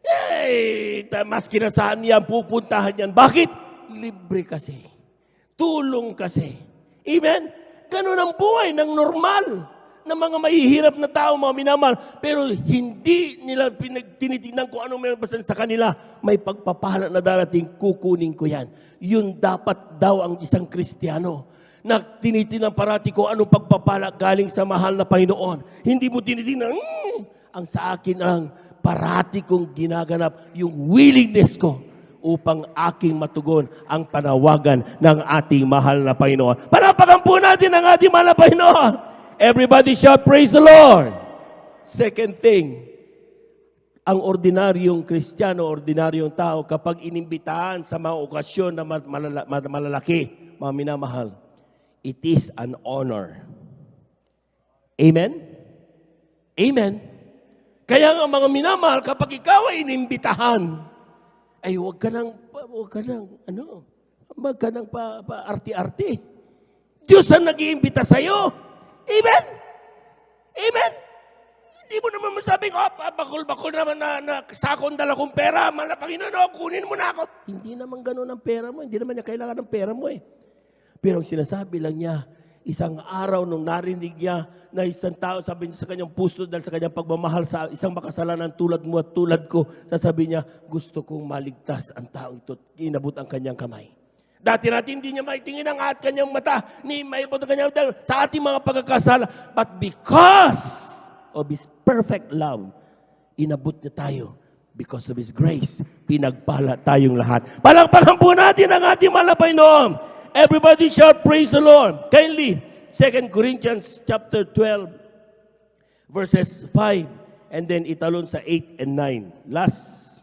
Eh, maski na saan yan, pupuntahan yan. Bakit? Libre kasi. Tulong kasi. Amen? Ganun ang buhay ng normal na mga mahihirap na tao, mga minamahal. Pero hindi nila tinitingnan kung anong meron sa kanila. May pagpapala na darating, kukunin ko yan. Yun dapat daw ang isang Kristiyano. Na tinitingnan parati kung anong pagpapala galing sa mahal na Panginoon. Hindi mo tinitingnan, ang sa akin ang parati kong ginaganap yung willingness ko upang aking matugon ang panawagan ng ating mahal na Panginoon. Palapakan po natin ang ating mahal na Panginoon. Everybody shout, praise the Lord. Second thing, ang ordinaryong Kristiyano, ordinaryong tao, kapag inimbitahan sa mga okasyon na malalaki, mga minamahal, it is an honor. Amen? Amen? Kaya nga mga minamahal, kapag ikaw ay inimbitahan, ay huwag ka nang pa-arti-arti. Diyos ang nag-iimbita sa'yo. Amen? Amen? Hindi mo naman masabing, bakul-bakul naman na sakon dala kong pera, mahal na Panginoon, kunin mo na ako. Hindi naman ganun ang pera mo. Hindi naman niya kailangan ng pera mo eh. Pero ang sinasabi lang niya, isang araw nung narinig niya na isang tao, sabi niya sa kanyang puso dahil sa kanyang pagmamahal sa isang makasalanan tulad mo at tulad ko, sasabi niya, gusto kong maligtas ang taong ito. Inabot ang kanyang kamay. Dati natin hindi niya maitingin ang at kanyang mata, ni maipot ang kanyang dahil sa ating mga pagkakasala. But because of His perfect love, inabot niya tayo. Because of His grace, pinagpala tayong lahat. Palakpakan po natin ang ating malapay noon. Everybody shout, praise the Lord. Kindly, 2 Corinthians chapter 12, verses 5, and then italon sa 8 and 9. Last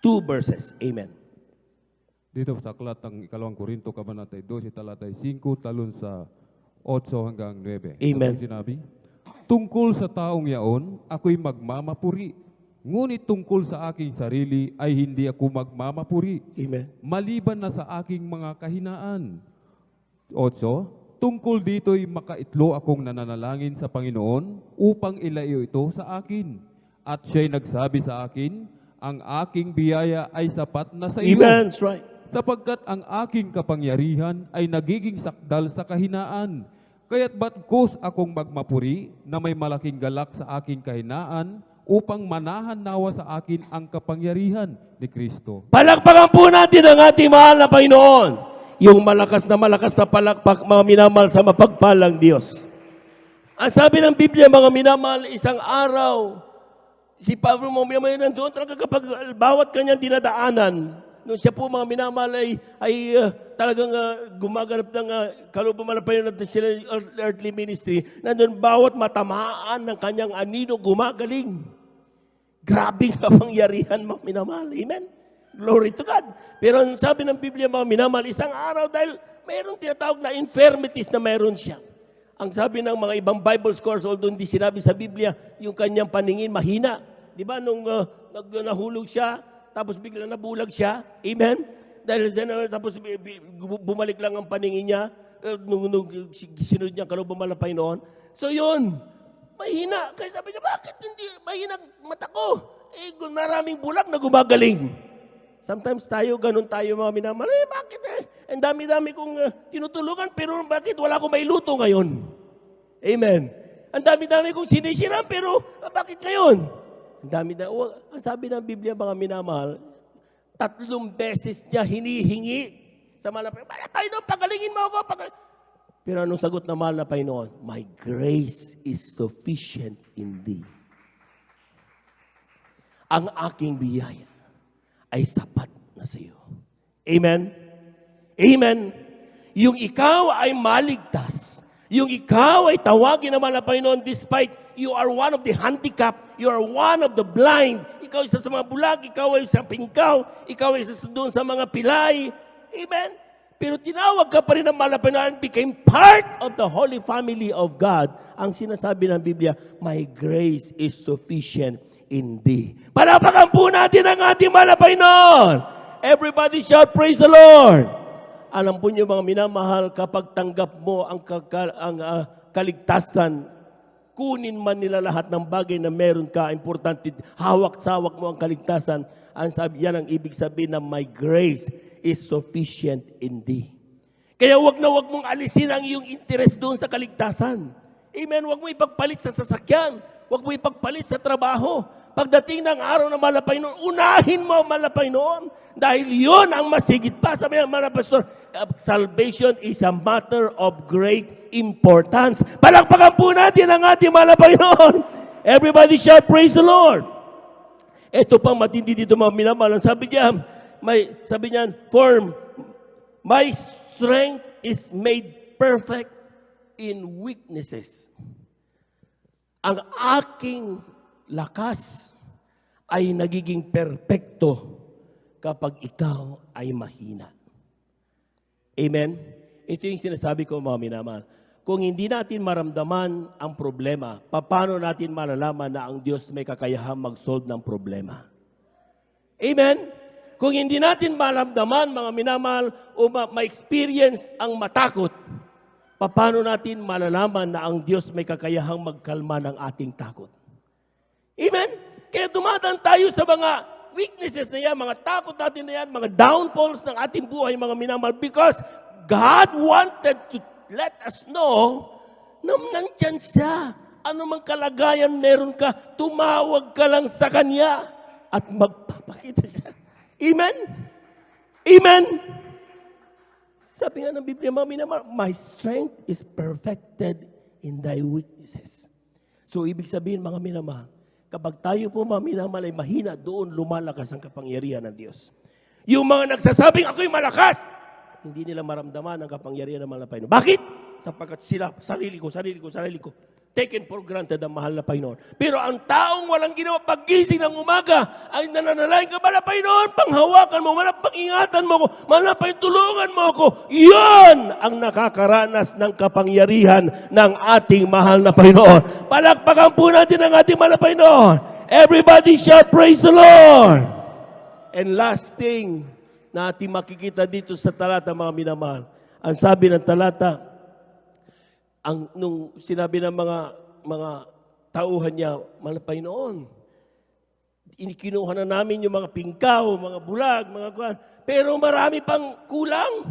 2 verses. Amen. Dito sa aklat ng ikalawang Korinto, kabanata 12, talatay 5, talon sa 8 hanggang 9. Amen. Sinabi, tungkol sa taong yaon, ako'y magmamapuri. Ngunit tungkol sa aking sarili ay hindi ako magmamapuri. Amen. Maliban na sa aking mga kahinaan. 8, tungkol dito'y makaitlo akong nananalangin sa Panginoon upang ilayo ito sa akin. At siya'y nagsabi sa akin, ang aking biyaya ay sapat na sa iyo. Amen. That's right. Sapagkat ang aking kapangyarihan ay nagiging sakdal sa kahinaan. Kaya't ba't kus akong magmapuri na may malaking galak sa aking kahinaan upang manahan nawa sa akin ang kapangyarihan ni Kristo. Palakpakan po natin ang ating mahal na Panginoon. Yung malakas na palakpak, mga minamahal sa mapagpalang Diyos. Ang sabi ng Biblia, mga minamahal, isang araw, si Pablo mo minamahal doon, talaga kapag bawat kanyang dinadaanan, nung siya po mga minamahal ay talagang gumaganap ng kalupang malapayon natin sila earthly ministry, nandun bawat matamaan ng kanyang anino gumagaling. Grabing kapangyarihan mga minamahal. Amen? Glory to God. Pero ang sabi ng Biblia mga minamahal, isang araw dahil mayroong tinatawag na infirmities na mayroon siya. Ang sabi ng mga ibang Bible scholars, although hindi sinabi sa Biblia, yung kanyang paningin mahina. Di ba nung nahulog siya, tapos bigla nabulag siya. Amen? Dahil tapos bumalik lang ang paningin niya nung sinunod niya kalubang malapay noon. So yun, mahina. Kaya sabi niya, bakit hindi mahina mata ko? Maraming bulag na gumagaling. Sometimes ganun tayo mga minamahal. Bakit ang dami-dami kong tinutulungan, pero bakit wala akong mailuto ngayon? Amen. Ang dami-dami kong sinisiran, pero bakit ngayon? Ang sabi ng Biblia, mga minamahal, 3 beses niya hinihingi sa mahal na Panginoon. Panginoon, pagalingin mo ako. Pero anong sagot na mahal na Panginoon? My grace is sufficient in thee. Ang aking biyaya ay sapat na sa iyo. Amen? Amen? Yung ikaw ay maligtas, yung ikaw ay tawagin naman ng Panginoon despite you are one of the handicapped, you are one of the blind, ikaw isa sa mga bulag, ikaw ay sa pingkaw, ikaw ay isa doon sa mga pilay. Amen? Pero tinawag ka pa rin ng Panginoon, became part of the holy family of God. Ang sinasabi ng Biblia, my grace is sufficient in thee. Palapakan po natin ang ating Panginoon. Everybody shout, praise the Lord. Alam po niyo mga minamahal, kapag tanggap mo ang kaligtasan, kunin man nila lahat ng bagay na meron ka, importante, hawak-sawak mo ang kaligtasan, yan ang ibig sabihin na my grace is sufficient in thee. Kaya wag mong alisin ang iyong interest doon sa kaligtasan. Amen? Wag mo ipagpalit sa sasakyan. Wag mo ipagpalit sa trabaho. Pagdating ng araw ng malapay noon, unahin mo ang malapay noon. Dahil yon ang masigit pa. Sabi ng mga pastor, salvation is a matter of great importance. Palakpakan po natin ang ating malapay noon. Everybody shout, praise the Lord. Ito pang matindi dito mga minamahal. Sabi niya, for my strength is made perfect in weaknesses. Ang aking lakas ay nagiging perpekto kapag ikaw ay mahina. Amen? Ito yung sinasabi ko mga minamahal. Kung hindi natin maramdaman ang problema, paano natin malalaman na ang Diyos may kakayahang mag-solve ng problema? Amen? Kung hindi natin maramdaman, mga minamahal, o ma-experience ang matakot, paano natin malalaman na ang Diyos may kakayahang magkalma ng ating takot? Amen? Kaya dumadaan tayo sa mga weaknesses na yan, mga takot natin na yan, mga downfalls ng ating buhay, mga minamahal, because God wanted to let us know na nandyan siya. Ano mang kalagayan meron ka, tumawag ka lang sa Kanya at magpapakita siya. Amen? Amen? Sabi nga ng Biblia, mga minamahal, my strength is perfected in thy weaknesses. So, ibig sabihin, mga minamahal, kapag tayo po, mga minamahal, ay mahina, doon lumalakas ang kapangyarihan ng Diyos. Yung mga nagsasabing, ako'y malakas, hindi nila maramdaman ang kapangyarihan ng mahal na Panginoon. Bakit? Sapagkat sila, sarili ko, taken for granted ang mahal na Panginoon. Pero ang taong walang ginawa, paggising ng umaga, ay nananalain ka, mahal na Panginoon, panghawakan mo, mahal na pangingatan mo ako, mahal na Panginoon, tulungan mo ako. Iyon ang nakakaranas ng kapangyarihan ng ating mahal na Panginoon. Palakpakan po natin ang ating mahal na Panginoon. Everybody shout, praise the Lord! And last thing na ating makikita dito sa talata, mga minamahal, ang sabi ng talata, nung sinabi ng mga tauhan niya, mahal na Panginoon, inikinuha na namin yung mga pingkaw, mga bulag, mga kuwan, pero marami pang kulang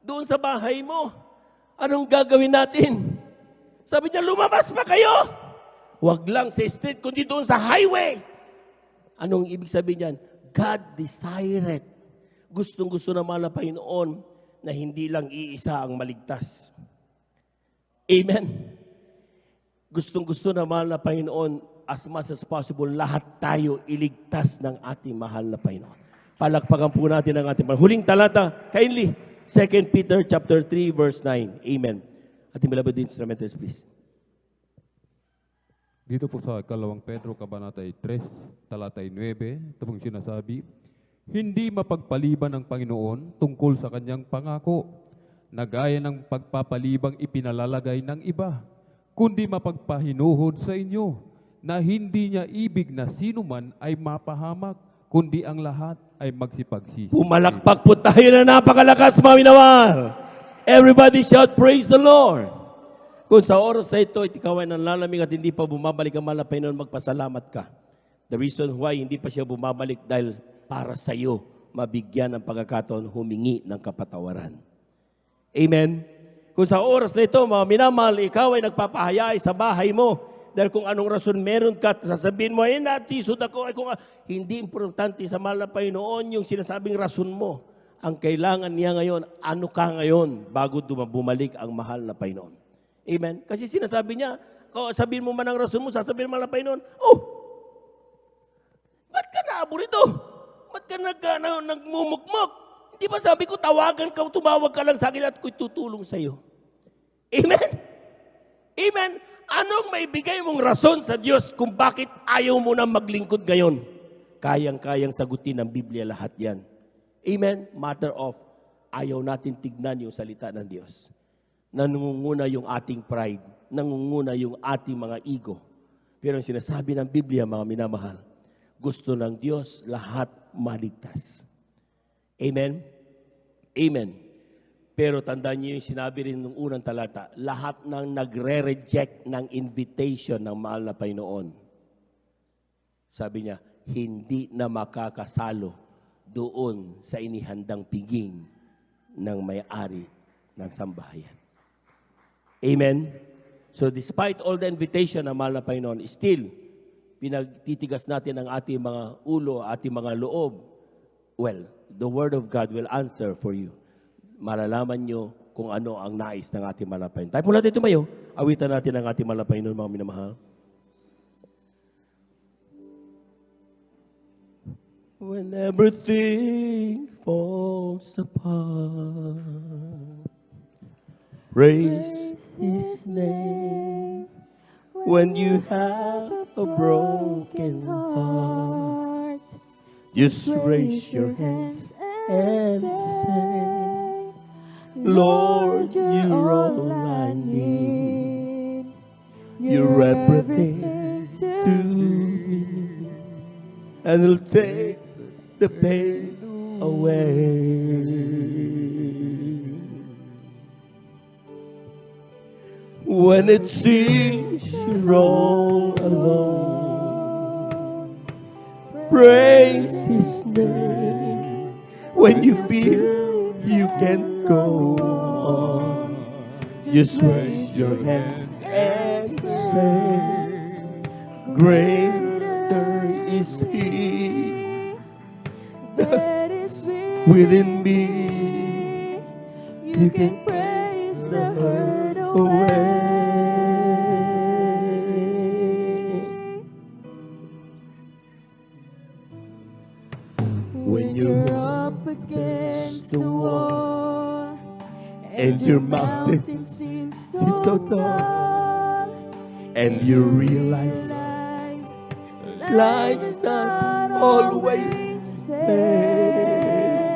doon sa bahay mo. Anong gagawin natin? Sabi niya, lumabas pa kayo. Huwag lang sa street, kundi doon sa highway. Anong ibig sabihin niyan? God desired. Gustong-gusto na mahal na Panginoon na hindi lang iisa ang maligtas. Amen. Gustong-gusto na mahal na Panginoon, as much as possible, lahat tayo iligtas ng ating mahal na Panginoon. Palakpakan po natin ang ating huling talata. Kindly, 2 Peter chapter 3, verse 9. Amen. Ating beloved instrumentals, please. Dito po sa ikalawang Pedro, Kabanata 3, talata 9, ito pong sinasabi, hindi mapagpaliban ng Panginoon tungkol sa kanyang pangako, na gaya ng pagpapalibang ipinalalagay ng iba, kundi mapagpahinuhod sa inyo, na hindi niya ibig na sino man ay mapahamak, kundi ang lahat ay magsipagsisi. Pumalakpak po tayo na napakalakas, mga minamahal. Everybody shout, praise the Lord. Kung sa oras na ito, ikaw ay nanlalamig at hindi pa bumabalik ang mahal na Panginoon, magpasalamat ka. The reason why hindi pa siya bumabalik dahil para sa iyo, mabigyan ng pagkakataon humingi ng kapatawaran. Amen? Kung sa oras na ito, mga minamahal, ikaw ay nagpapahayay sa bahay mo dahil kung anong rason meron ka, sasabihin mo, natisod ako. Hindi importante sa mahal na Panginoon yung sinasabing rason mo. Ang kailangan niya ngayon, ano ka ngayon bago bumalik ang mahal na Panginoon. Amen? Kasi sinasabi niya, sabihin mo man ang rason mo, sasabihin mo lang Panginoon, ba't ka naabo rito? Ba't ka nagmumukmok? Hindi ba sabi ko, tawagan ka, tumawag ka lang sa akin at ko'y tutulong sa iyo. Amen? Amen? Anong maibigay mong rason sa Diyos kung bakit ayaw mo na maglingkod ngayon? Kayang-kayang sagutin ng Biblia lahat yan. Amen? Matter of, ayaw natin tignan yung salita ng Diyos. Nangunguna yung ating pride, nangunguna yung ating mga ego. Pero ang sinasabi ng Biblia, mga minamahal, gusto ng Diyos lahat maligtas. Amen? Amen. Pero tandaan niyo yung sinabi rin nung unang talata, lahat ng nagre-reject ng invitation ng mahal na Panginoon. Sabi niya, hindi na makakasalo doon sa inihandang piging ng may-ari ng sambahayan. Amen? So despite all the invitation ng mahal na Panginoon, still, pinagtitigas natin ang ating mga ulo, ating mga loob. Well, the Word of God will answer for you. Malalaman nyo kung ano ang nais ng ating mahal na Panginoon. Tayo po natin tumayo, awitan natin ang ating mahal na Panginoon, mga minamahal. When everything falls apart, praise His name. When you have a broken heart, just raise your hands and say, Lord, you're all I need. You're everything to me. And it'll take the pain away. When it seems you're all alone, praise His name. When you feel you can't go on, just raise your hands and say, greater is He that is within me You can praise the hurt away. When you're up against the wall and your mountain seems so tall, and you realize life's not always fair.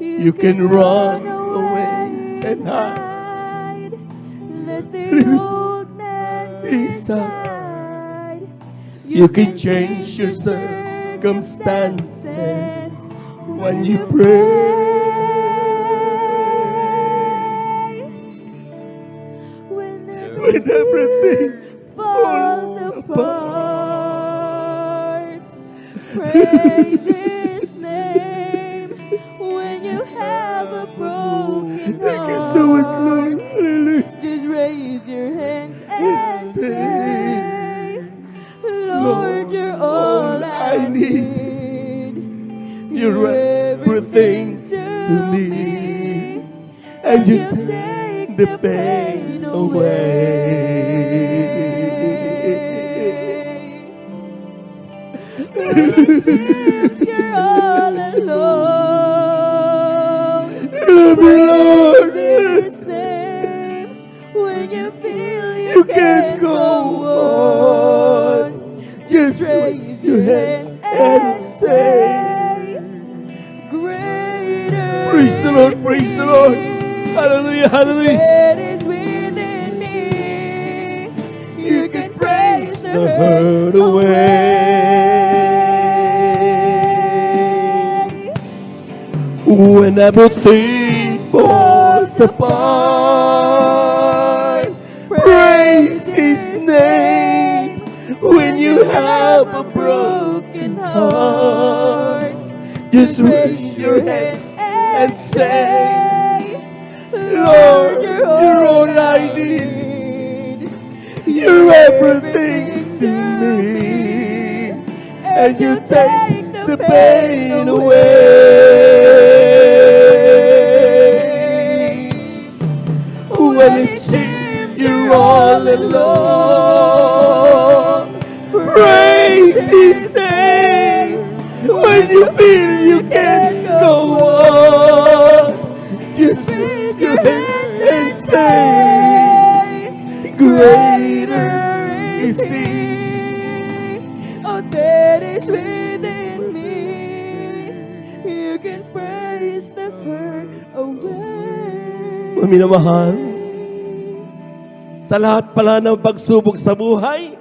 You can run away and hide. Let the old man decide. You can change your circumstances when you pray. When everything falls apart, praise His name. When you have a broken Thank you so much, heart, Lord. Hallelujah. just raise your hands and say, Lord, you're all I need. You're everything to me, and you take the pain away. Since you're all alone, I love you, Lord. praise His name. When you feel You can't go on. Just raise your hands and say, Greater praise the Lord, is praise the Lord. He Hallelujah, hallelujah. that is within me. You can praise the hurt away. When everything falls apart, praise His name. When you have a broken heart, just raise your hands and say, Lord, you're all I need. You're everything to me, and you take the pain away. When it seems you're all alone, praise His name. When you feel you can't go on, just raise your hands and say, Greater is He. Oh, that is within me. You can praise the hurt away. Minamahal, sa lahat pala ng pagsubok sa buhay,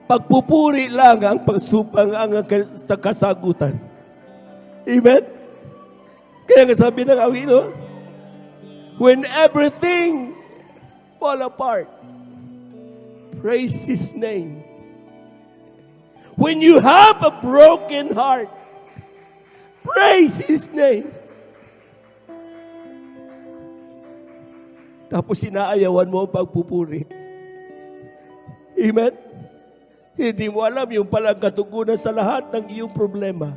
pagpupuri lang ang pagsupang ang sa kasagutan. Amen? Kaya nga sabi ng awito, when everything fall apart, praise His name. When you have a broken heart, praise His name. Tapos sinaayawan mo ang pagpupuri. Amen? Hindi mo alam yung palang katugunan sa lahat ng iyong problema.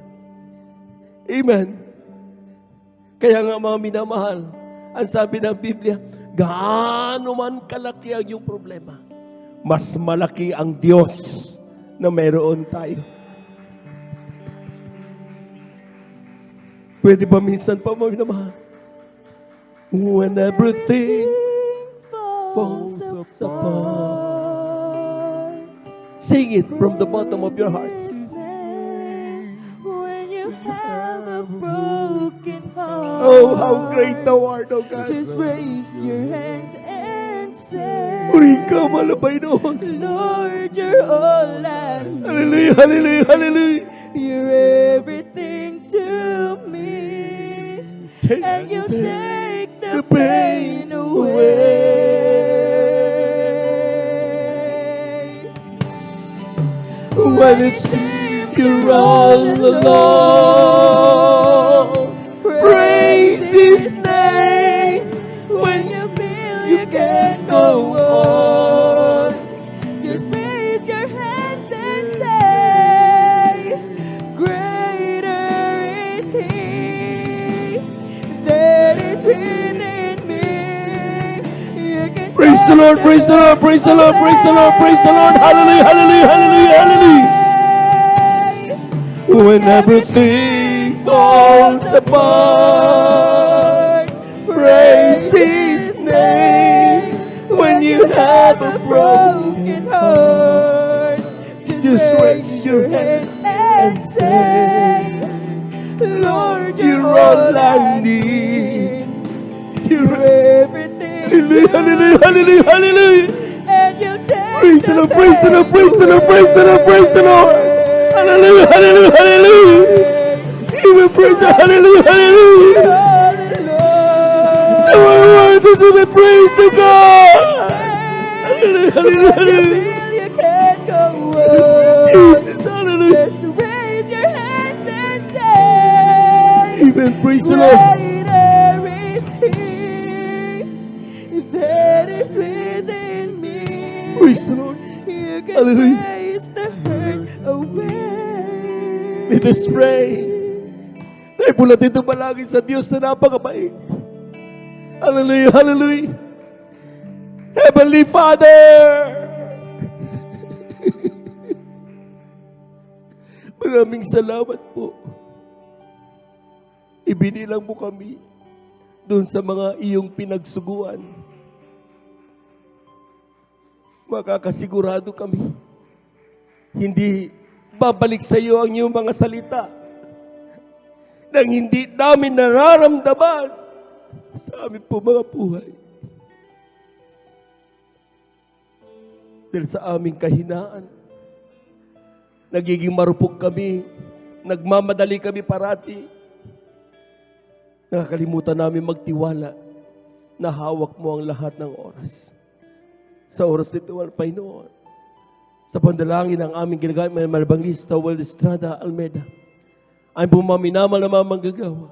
Amen? Kaya nga mga minamahal, ang sabi ng Biblia, gaano man kalaki ang iyong problema, mas malaki ang Diyos na mayroon tayo. Pwede ba minsan pa mga minamahal? When everything falls apart. Sing it from the bottom of your hearts. When you have a broken heart, Oh, how great thou art, oh God. just raise your hands and say, Purihin ka, malabay noon. Lord, you're all I need. Hallelujah, hallelujah, hallelujah. You're everything to me, and you take the pain away. When it seems you're all alone, praise His name. When you feel You can't go on, just raise your hands and say, Greater is He that is within the Lord, praise the Lord, praise the Lord, praise the Lord, praise the Lord. Hallelujah, hallelujah, hallelujah, hallelujah. When everything falls apart, praise His name. When you have a broken heart, just raise your hands and say, Lord, you're all I need. You're everything. Hallelujah, hallelujah, hallelujah, hallelujah. And you take Praise the Lord, praise the Lord, praise the Lord, praise the Lord, praise the Lord. Hallelujah, hallelujah, hallelujah. Even praise the hallelujah, hallelujah. The word is to be praised to God. Hallelujah, hallelujah, hallelujah. You can't go Jesus, hallelujah. just raise your hands and say, Amen, praise the Lord. greater is He that is within me. Praise the Lord. You can Hallelujah. praise the hurt away. Let us pray. Tayo po natin tumalangin sa Diyos na napakabait. Hallelujah, hallelujah. Heavenly Father, maraming salamat po. Ibinilang mo kami doon sa mga iyong pinagsuguan. Makakasigurado kami, hindi babalik sa iyo ang iyong mga salita nang hindi namin nararamdaman sa amin po mga buhay. Dahil sa aming kahinaan, nagiging marupok kami, nagmamadali kami parati. Nakakalimutan namin magtiwala na hawak mo ang lahat ng oras. Sa oras nito, Panginoon, sa pandalangin ng aming ginagamit ng Malabanglista, World Estrada, Almeida, ay pumaminamal na mga manggagawa.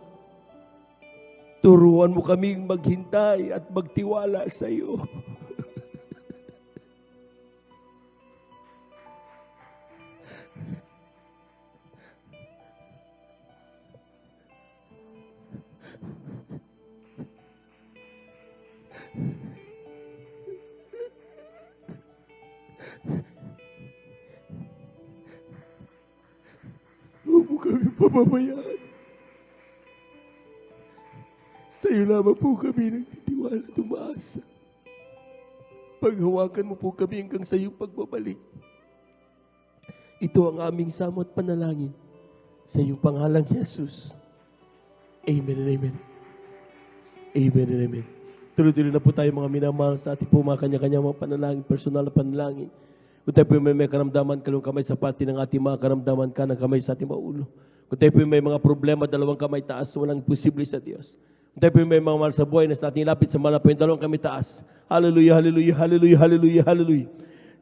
Turuan mo kaming maghintay at magtiwala sa iyo. Huwag mo kami pababayaan. Sa iyo lamang po kami nagtitiwala at umaasa. Paghawakan mo po kami hanggang sa iyong pagbabalik. Ito ang aming samot panalangin sa iyong pangalang Jesus. Amen and amen. Amen and amen. Tuloy-tuloy na po tayo mga minamahal sa ating po mga kanya-kanya mga panalangin, personal na panalangin. Kung tayo po may karamdaman, kalong kamay sa pati ng ating mga karamdaman ka ng kamay sa ating mga ulo. Kung tayo po may mga problema, dalawang kamay taas, walang imposible sa Diyos. Kung tayo po may mga mahal sa buhay na sa ating lapit sa malapit, dalawang kamay taas. Hallelujah, hallelujah, hallelujah, hallelujah, hallelujah.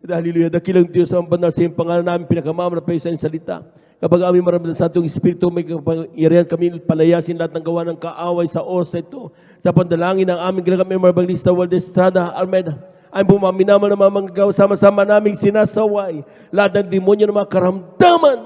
Hallelujah, dakilang Diyos ang banal sa iyong pangalan namin, pinakamamala pa sa iyong salita. Kapag aming maramdaman sa atong Espiritu, may kapangyarihan kami palayasin lahat ng gawa ng kaaway sa oras ito. Sa pandalangin ng aming ginagamit ng Malabanglista, World Estrada, Almeida, ay pumaminamal na mga manggagawa, sama-sama naming sinasaway lahat ng demonyo ng mga karamdaman,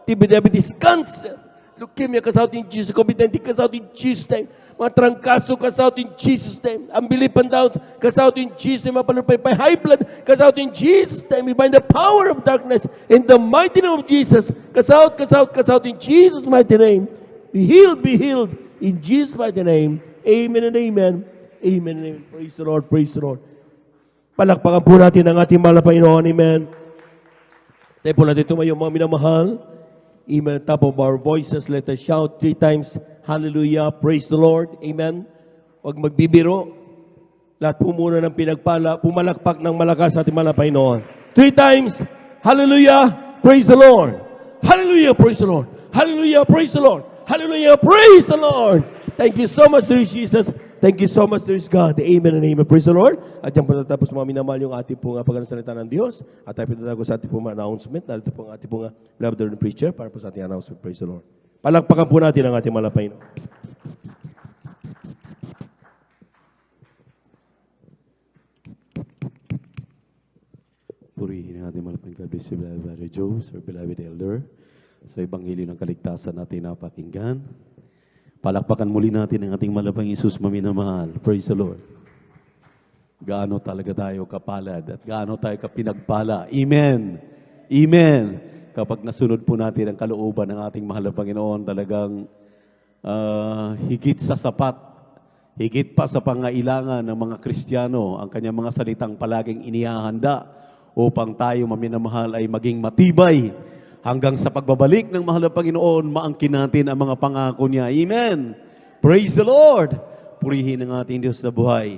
TB, diabetes, cancer, leukemia, cast out in Jesus, COVID-19, cast out in Jesus' name, mga trangkaso, cast out in Jesus' name, unbelief and doubt, cast out in Jesus' name, mga palupay, high blood, cast out in Jesus' name, we bind the power of darkness in the mighty name of Jesus, cast out, cast out, cast out in Jesus' mighty name, be healed in Jesus' mighty name, amen and amen, amen and amen, praise the Lord, praise the Lord. Palakpakan po natin ang ating mahal na Panginoon. Amen. Tayo po natin tumayo mga minamahal. Amen. Top of our voices, let us shout 3 times. Hallelujah. Praise the Lord. Amen. Huwag magbibiro. Lahat po muna ng pinagpala, pumalakpak ng malakas sa ating mahal na Panginoon. 3 times. Hallelujah. Praise the Lord. Hallelujah. Praise the Lord. Hallelujah. Praise the Lord. Hallelujah. Praise the Lord. Thank you so much, dear Jesus. Thank you so much, there is God. Amen and amen. Praise the Lord. At dyan po natapos mga minamahal yung ating pong pagkakasalita ng Diyos. At tayo pinatago sa ating pong announcement. Dahil ito po ang ating pong beloved preacher para po sa ating announcement. Praise the Lord. Palakpakan po natin ang ating malapay. Purihin ang ating malapay. God bless you, beloved Joe, Sir beloved Elder. Sa Ebanghelyo ng Kaligtasan natin napakinggan. Palakpakan muli natin ang ating malapang Isus maminamahal. Praise the Lord. gaano talaga tayo kapalad at gaano tayo kapinagpala. Amen. Amen. Kapag nasunod po natin ang kalooban ng ating mahal na Panginoon, talagang higit sa sapat, higit pa sa pangailangan ng mga Kristiyano, ang kanyang mga salitang palaging inihahanda upang tayo maminamahal ay maging matibay hanggang sa pagbabalik ng mahal na Panginoon, maangkin natin ang mga pangako niya. Amen. Praise the Lord. Purihin ang ating Diyos na buhay.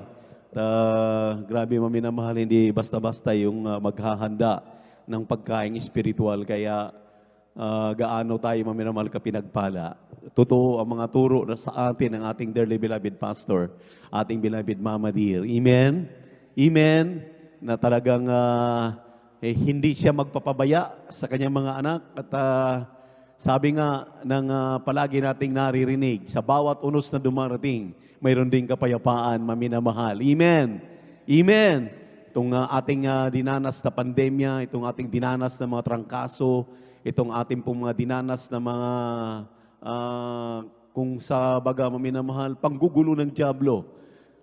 Grabe maminamahal, hindi basta-basta yung maghahanda ng pagkaing espiritual. Kaya gaano tayo maminamahal ka pinagpala. Totoo ang mga turo na sa atin ng ating dearly beloved pastor, ating beloved Mama Dear. Amen? Amen? Na talagang hindi siya magpapabaya sa kanyang mga anak. At sabi nga ng palagi nating naririnig, sa bawat unos na dumarating, mayroon ding kapayapaan, maminamahal. Amen? Amen? Itong ating dinanas na pandemya, itong ating dinanas na mga trangkaso, itong ating pong mga dinanas na mga, kung sa baga maminamahal, panggugulo ng dyablo,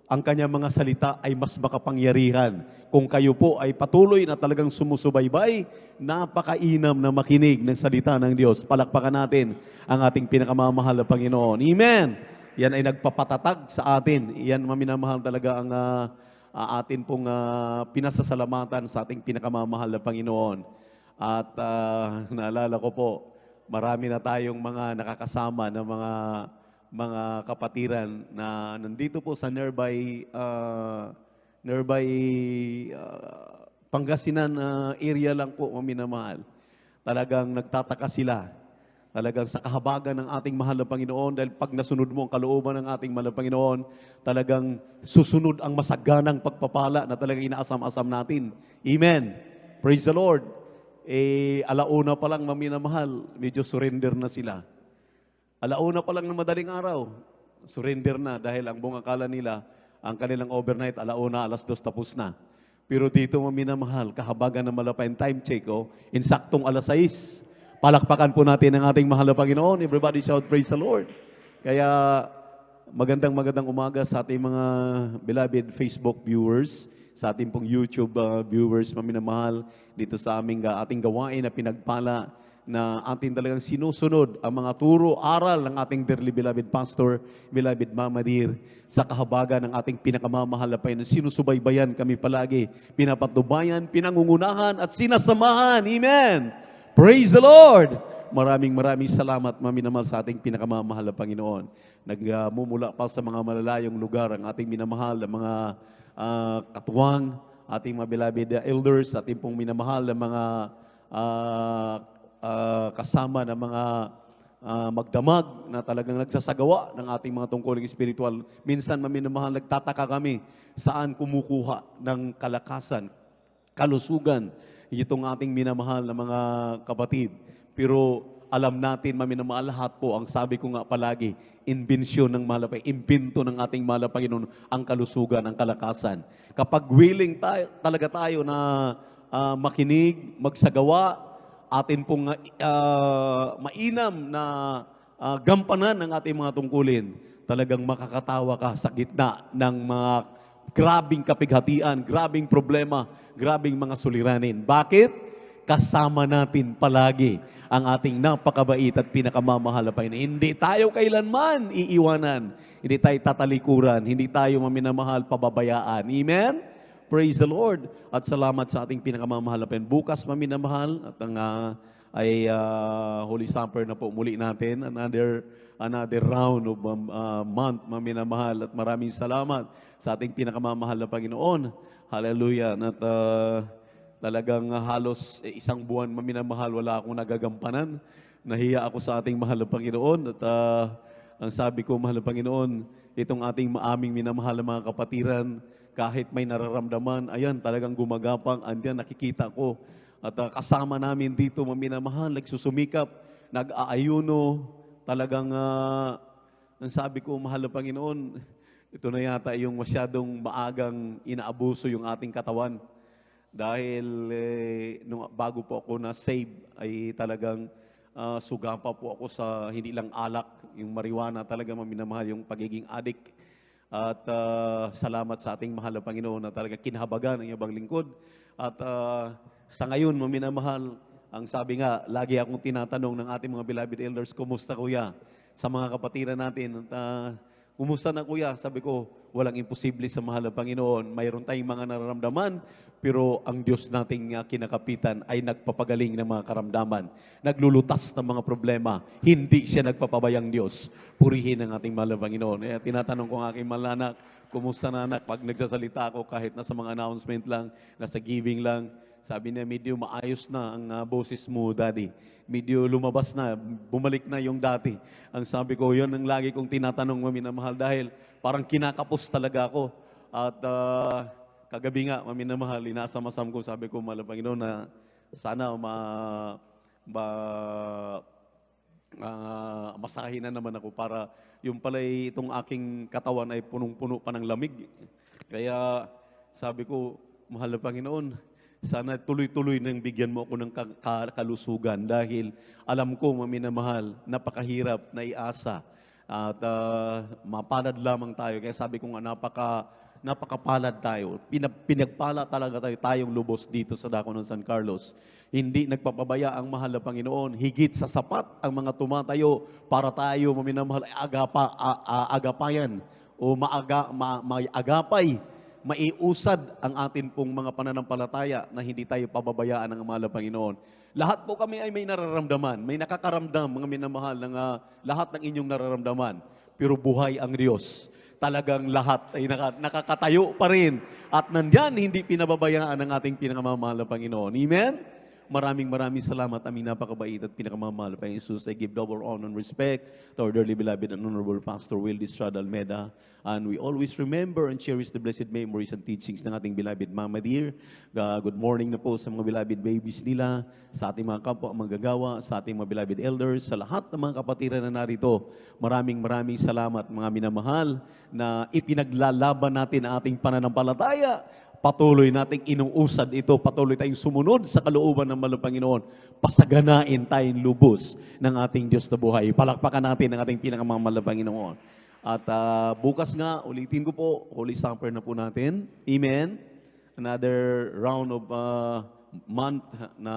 ang kanyang mga salita ay mas makapangyarihan. Kung kayo po ay patuloy na talagang sumusubaybay, napakainam na makinig ng salita ng Diyos. Palakpakan natin ang ating pinakamamahal na Panginoon. Amen! Yan ay nagpapatatag sa atin. Yan maminamahal talaga ang atin pong pinasasalamatan sa ating pinakamamahal na Panginoon. At naalala ko po, marami na tayong mga nakakasama na mga kapatiran na nandito po sa nearby Pangasinan area lang po, maminamahal. Talagang nagtataka sila. Talagang sa kahabagan ng ating mahal na Panginoon, dahil pag nasunod mo ang kalooban ng ating mahal na Panginoon, talagang susunod ang masaganang pagpapala na talagang inaasam-asam natin. Amen. Praise the Lord. Alauna pa lang, maminamahal, medyo surrender na sila. Alauna pa lang na madaling araw, surrender na dahil ang buong akala nila, ang kanilang overnight, alauna, 2:00 tapos na. Pero dito, maminamahal, kahabagan ng malapay, time check, insaktong 6:00. Palakpakan po natin ang ating mahal na Panginoon. Everybody shout, praise the Lord. Kaya magandang umaga sa ating mga beloved Facebook viewers, sa ating pong YouTube viewers, maminamahal, dito sa ating gawain na pinagpala na ating talagang sinusunod ang mga turo, aral ng ating dearly beloved pastor, beloved Mama Dear, sa kahabagan ng ating pinakamamahal na Panginoon. Sinusubaybayan kami palagi, pinapatubayan, pinangungunahan at sinasamahan. Amen! Praise the Lord! Maraming salamat, maminamahal, sa ating pinakamamahal na Panginoon. Nagmumula pa sa mga malalayong lugar ang ating minamahal na mga katuwang, ating mga beloved elders, ating pong minamahal na mga kasama na mga magdamag na talagang nagsasagawa ng ating mga tungkuling espiritual. Minsan, maminamahal, nagtataka kami saan kumukuha ng kalakasan, kalusugan, itong ating minamahal na mga kapatid. Pero alam natin, maminamahal, lahat po, ang sabi ko nga palagi, imbensyon ng malapay, imbento ng ating mahal na Panginoon, ang kalusugan, ang kalakasan. Kapag willing talaga tayo na makinig, magsagawa, atin pong mainam na gampanan ng ating mga tungkulin, talagang makakatawa ka sa gitna ng mga grabing kapighatian, grabing problema, grabing mga suliranin. Bakit? Kasama natin palagi ang ating napakabait at pinakamamahal na Panginoon. Hindi tayo kailanman iiwanan. Hindi tayo tatalikuran. Hindi tayo maminamahal, pababayaan. Amen? Praise the Lord. At salamat sa ating pinakamamahal na Panginoon. Bukas, maminamahal, at ang Holy Supper na po muli natin. Another round of month, maminamahal, at maraming salamat sa ating pinakamamahal na Panginoon. Hallelujah. At talagang halos isang buwan, maminamahal, wala akong nagagampanan. Nahiya ako sa ating mahal na Panginoon. At ang sabi ko, mahal na Panginoon, itong ating aming minamahal na mga kapatiran, kahit may nararamdaman, ayan, talagang gumagapang, andyan, nakikita ko. At kasama namin dito, maminamahal, nagsusumikap, nag-aayuno, talagang, ang sabi ko, mahal na Panginoon, ito na yata yung masyadong maagang inaabuso yung ating katawan. Dahil bago po ako na-save, ay talagang sugapa po ako sa hindi lang alak, yung marijuana, talaga maminamahal, yung pagiging addict. At salamat sa ating mahal na Panginoon na talaga kinahabagan ang iyong lingkod. At sa ngayon, maminamahal, ang sabi nga, lagi akong tinatanong ng ating mga beloved elders, kumusta kuya? Sa mga kapatiran natin, at kumusta na kuya? Sabi ko, walang imposible sa mahal na Panginoon. Mayroon tayong mga nararamdaman, pero ang Diyos nating kinakapitan ay nagpapagaling ng mga karamdaman. Naglulutas ng mga problema. Hindi siya nagpapabayang Diyos. Purihin ang ating mahal na Panginoon. Eh, tinatanong ko ang aking mahal na anak, kumusta na anak? Pag nagsasalita ako, kahit nasa mga announcement lang, nasa giving lang, sabi niya, medyo maayos na ang boses mo, Daddy. Medyo lumabas na, bumalik na yung dati. Ang sabi ko, yun ang lagi kong tinatanong, maminamahal, dahil parang kinakapos talaga ako. At kagabi nga, maminamahal, inasamasam ko, sabi ko, mahal na Panginoon, na sana masahin na naman ako para yung pala'y itong aking katawan ay punong-puno pa ng lamig. Kaya sabi ko, mahal na Panginoon, sana tuloy-tuloy nang bigyan mo ako ng kalusugan dahil alam ko, maminamahal, napakahirap na iasa at mapalad lamang tayo. Kaya sabi ko nga, napakapalad tayo. Pinagpala talaga tayong lubos dito sa Dako ng San Carlos. Hindi nagpapabaya ang mahal na Panginoon. Higit sa sapat ang mga tumatayo para tayo, maminamahal, agapayan o maagapay, maiusad ang atin pong mga pananampalataya na hindi tayo pababayaan ng mahal na Panginoon. Lahat po kami ay may nararamdaman, may nakakaramdam, mga minamahal, ng lahat ng inyong nararamdaman. Pero buhay ang Diyos. Talagang lahat ay nakakatayo pa rin. At nandyan, hindi pinababayaan ng ating pinakamamahal na Panginoon. Amen? Maraming salamat, aming napakabait at pinakamamahal pa Jesus. I give double honor and respect to our dearly beloved and honorable Pastor Wildy Estrada Almeda. And we always remember and cherish the blessed memories and teachings ng ating beloved Mama Dear. Good morning na po sa mga beloved babies nila, sa ating mga kapwa manggagawa, sa ating mga beloved elders, sa lahat ng mga kapatiran na narito. Maraming salamat mga minamahal na ipinaglalaban natin ang ating pananampalataya. Patuloy nating inuusad ito, patuloy tayong sumunod sa kalooban ng mahal na Panginoon. Pasaganain tayong lubos ng ating Diyos na buhay. Palakpakan natin ang ating pinakamamahal na Panginoon. At bukas nga, ulitin ko po, Holy Supper na po natin. Amen. Another round of month na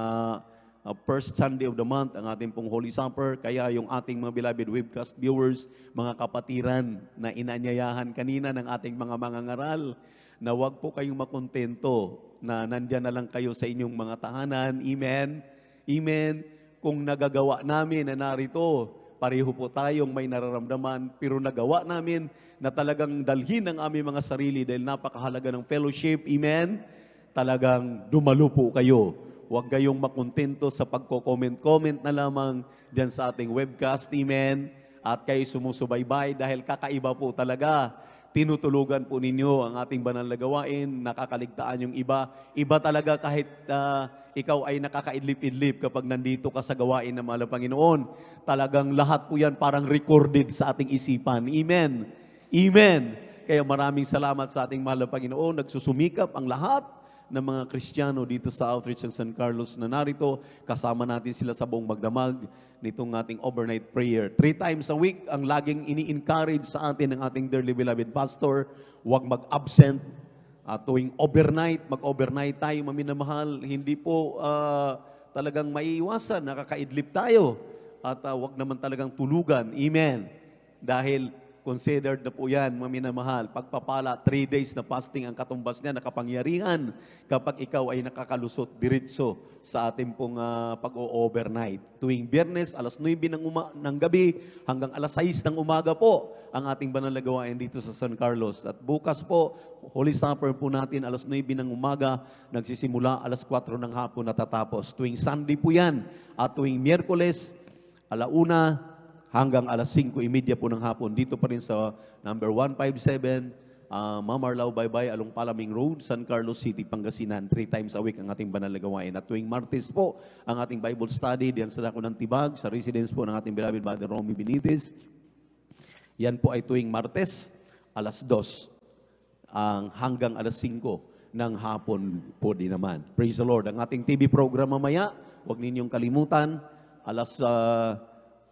first Sunday of the month, ang ating pong Holy Supper. Kaya yung ating mga beloved webcast viewers, mga kapatiran na inanyayahan kanina ng ating mga mangangaral, na wag po kayong makontento na nandyan na lang kayo sa inyong mga tahanan. Amen? Amen? Kung nagagawa namin na narito, pareho po tayong may nararamdaman, pero nagawa namin na talagang dalhin ang aming mga sarili dahil napakahalaga ng fellowship. Amen? Talagang dumalo po kayo. Huwag kayong makontento sa pagko-comment na lamang dyan sa ating webcast. Amen? At kayo sumusubaybay dahil kakaiba po talaga. Tinutulugan po ninyo ang ating banal na gawain, nakakaligtaan yung iba. Iba talaga kahit ikaw ay nakakaidlip-idlip kapag nandito ka sa gawain ng mahal na Panginoon. Talagang lahat po yan parang recorded sa ating isipan. Amen. Amen. Kaya maraming salamat sa ating mahal na Panginoon. Nagsusumikap ang lahat ng mga Kristiyano dito sa Outreach ng San Carlos na narito. Kasama natin sila sa buong magdamag nitong ating overnight prayer. 3 times a week ang laging ini-encourage sa atin ng ating dearly beloved pastor. Huwag mag-absent. Tuwing overnight, mag-overnight tayo, maminamahal. Hindi po talagang maiiwasan, nakakaidlip tayo. At huwag naman talagang tulugan. Amen. Dahil considered na po yan, maminamahal. Pagpapala, 3 days na fasting ang katumbas niya, nakapangyarihan kapag ikaw ay nakakalusot diretso sa ating pong pag-o-overnight. Tuwing Biyernes, alas 9 ng gabi hanggang alas 6 ng umaga po ang ating banal na gawain dito sa San Carlos. At bukas po, Holy Supper po natin, alas 9 ng umaga, nagsisimula, alas 4 ng hapon natatapos. Tuwing Sunday po yan. At tuwing Miyerkules, alauna, hanggang alas 5:30 po ng hapon. Dito pa rin sa number 157, Mamarlao Baybay, Along Palaming Road, San Carlos City, Pangasinan. 3 times a week ang ating banal na gawain. At tuwing Martes po, ang ating Bible study diyan sa Dako ng Tibag, sa residence po ng ating beloved Brother Romy Benitez. Yan po ay tuwing Martes, alas 2, hanggang alas 5 ng hapon po din naman. Praise the Lord. Ang ating TV program mamaya, huwag ninyong kalimutan, alas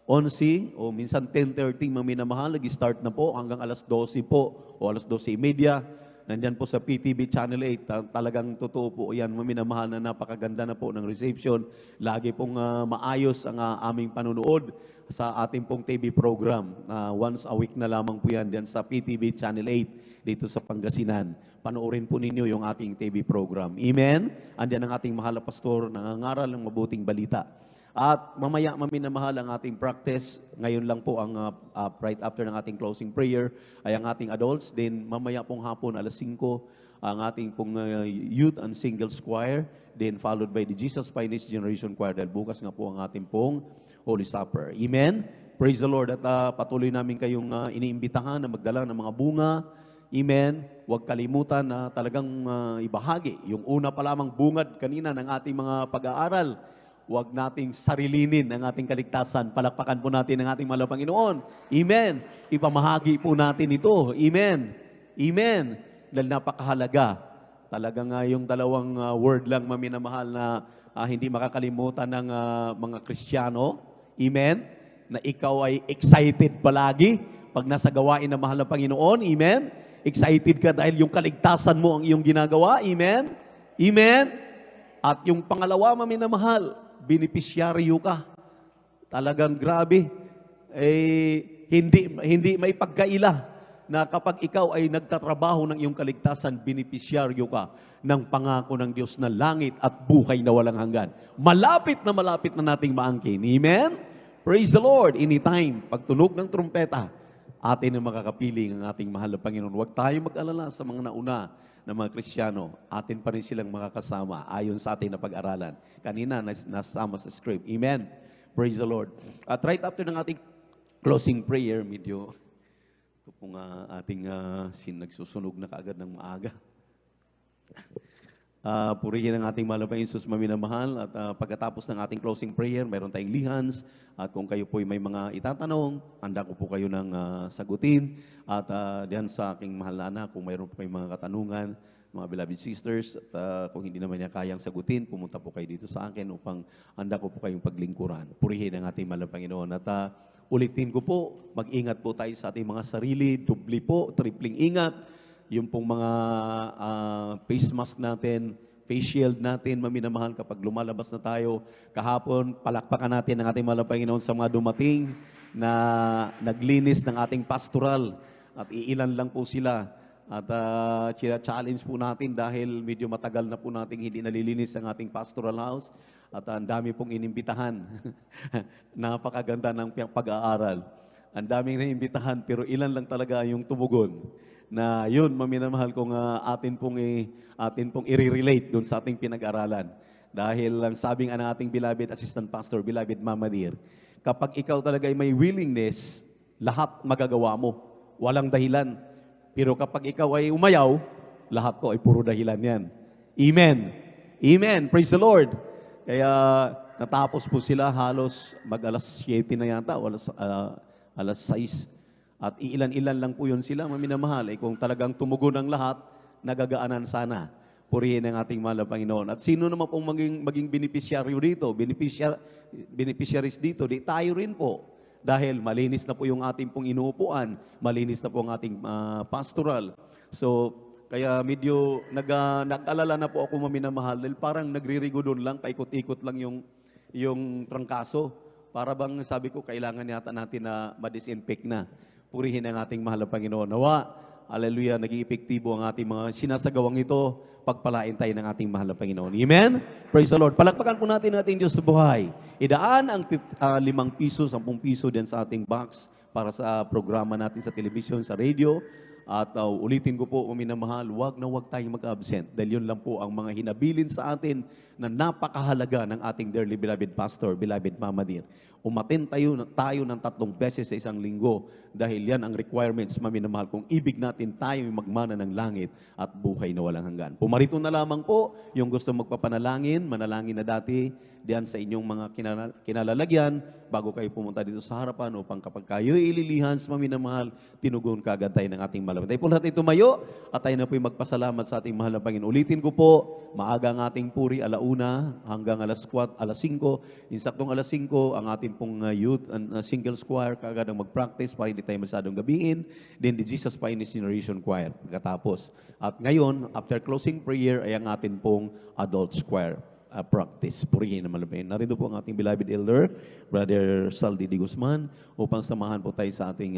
11 o minsan 10:30 mga minamahal, nag-start na po hanggang alas 12 po o alas 12:30. Nandyan po sa PTV Channel 8, talagang totoo po yan, mga minamahal, na napakaganda na po ng reception. Lagi pong maayos ang aming panunood sa ating pong TV program. Once a week na lamang po yan dyan sa PTV Channel 8 dito sa Pangasinan. Panoorin po ninyo yung ating TV program. Amen? Andiyan ang ating mahal na pastor, nangangaral ng mabuting balita. At mamaya, maminamahal, ang ating practice, ngayon lang po ang right after ng ating closing prayer, ay ang ating adults. Then mamaya pong hapon, alas 5, ang ating pong youth and singles choir. Then followed by the Jesus Finest Generation Choir. Dahil bukas nga po ang ating pong Holy Supper. Amen? Praise the Lord. At patuloy namin kayong iniimbitahan na magdala ng mga bunga. Amen? Huwag kalimutan na talagang ibahagi. Yung una pa lamang bungad kanina ng ating mga pag-aaral. Huwag nating sarilinin ang ating kaligtasan. Palakpakan po natin ang ating mahal na Panginoon. Amen? Ipamahagi po natin ito. Amen? Amen? Dahil napakahalaga. Talagang yung dalawang word lang, maminamahal, na hindi makakalimutan ng mga Kristiyano. Amen? Na ikaw ay excited palagi pag nasa gawain ng mahal na Panginoon. Amen? Excited ka dahil yung kaligtasan mo ang iyong ginagawa. Amen? Amen? At yung pangalawa, maminamahal, beneficiaryo ka. Talagang grabe. Hindi may pagkaila na kapag ikaw ay nagtatrabaho ng iyong kaligtasan, beneficiaryo ka ng pangako ng Diyos na langit at buhay na walang hanggan. Malapit na nating maangkin. Amen? Praise the Lord. Anytime, pagtunog ng trumpeta, atin ang makakapiling ang ating mahal na Panginoon. Huwag tayo mag-alala sa mga nauna ng mga Kristiyano. Atin pa rin silang makakasama ayon sa ating na pag-aralan. Kanina, nasama sa script. Amen? Praise the Lord. At right after ng ating closing prayer, medyo ito pong ating nagsusunog na kaagad ng maaga. Purihin ang ating mahal na Panginoon Jesus, maminamahal. At pagkatapos ng ating closing prayer, mayroon tayong lihans. At kung kayo po may mga itatanong, handa ko po kayo ng sagutin. At diyan sa aking mahal na anak, kung mayroon po kayong mga katanungan, mga beloved sisters, at kung hindi naman niya kayang sagutin, pumunta po kayo dito sa akin upang handa ko po kayong paglingkuran. Purihin ang ating mahal na Panginoon. At ulitin ko po, mag-ingat po tayo sa ating mga sarili, dubli po, tripling ingat. Yung pong mga face mask natin, face shield natin, maminamahal, kapag lumalabas na tayo. Kahapon, palakpakan natin ang ating mahal na Panginoon sa mga dumating na naglinis ng ating pastoral. At iilan lang po sila. At challenge po natin dahil medyo matagal na po nating hindi nalilinis ang ating pastoral house. At ang dami pong inimbitahan. Napakaganda ng pag-aaral. Ang daming naimbitahan, pero ilan lang talaga yung tumugon. Na yun, maminamahal kong atin pong i-relate doon sa ating pinag-aralan. Dahil ang sabing ng ating beloved assistant pastor, beloved Mama Dear, kapag ikaw talaga ay may willingness, lahat magagawa mo. Walang dahilan. Pero kapag ikaw ay umayaw, lahat po ay puro dahilan yan. Amen. Amen. Praise the Lord. Kaya natapos po sila halos mag-alas 7 na yata o alas 6. At iilan-ilan lang po yun sila, maminamahal. Kung talagang tumugon ang lahat, nagagaanan sana. Purihin ang ating mahal na Panginoon. At sino naman pong maging beneficiaryo dito, beneficiaries dito, di tayo rin po. Dahil malinis na po yung ating pong inuupuan, malinis na po ang ating pastoral. So, kaya medyo nag-alala na po ako, maminamahal, dahil parang nagririgo doon lang, paikot-ikot lang yung trangkaso. Para bang sabi ko, kailangan yata natin na ma-disinfect na. Purihin ang ating mahal na Panginoon. Nawa, hallelujah, naging epektibo ang ating mga sinasagawang ito. Pagpalain tayo ng ating mahal na Panginoon. Amen? Praise the Lord. Palakpakan po natin ang ating Diyos sa buhay. Idaan ang 5 piso, 10 piso din sa ating box para sa programa natin sa television, sa radio. At ulitin ko po, minamahal, wag tayong mag-absent. Dahil yun lang po ang mga hinabilin sa atin na napakahalaga ng ating dearly beloved pastor, beloved Mama Dear. Umaten tayo ng 3 beses sa isang linggo dahil yan ang requirements, maminamahal, kung ibig natin tayo magmana ng langit at buhay na walang hanggan. Pumarito na lamang po yung gusto magpapanalangin, manalangin na dati diyan sa inyong mga kinalalagyan bago kayo pumunta dito sa harapan upang kapag kayo ililihans, maminamahal, tinugon kaagad tayo ng ating mahal. Tayo po natin tumayo at tayo na po magpasalamat sa ating mahal na Panginoon. Ulitin ko po, maaga ang ating puri, 1:00 hanggang alas 5. Insaktong alas 5 ang ating ating pong youth and singles choir kaagad ang mag-practice para hindi tayo masyadong gabihin. Then the Jesus Finest Generation Choir pagkatapos. At ngayon, after closing prayer ay ang atin pong adults choir practice. Purihin na malapin. Narito po ang ating beloved elder, Brother Saldi de Guzman, upang samahan po tayo sa ating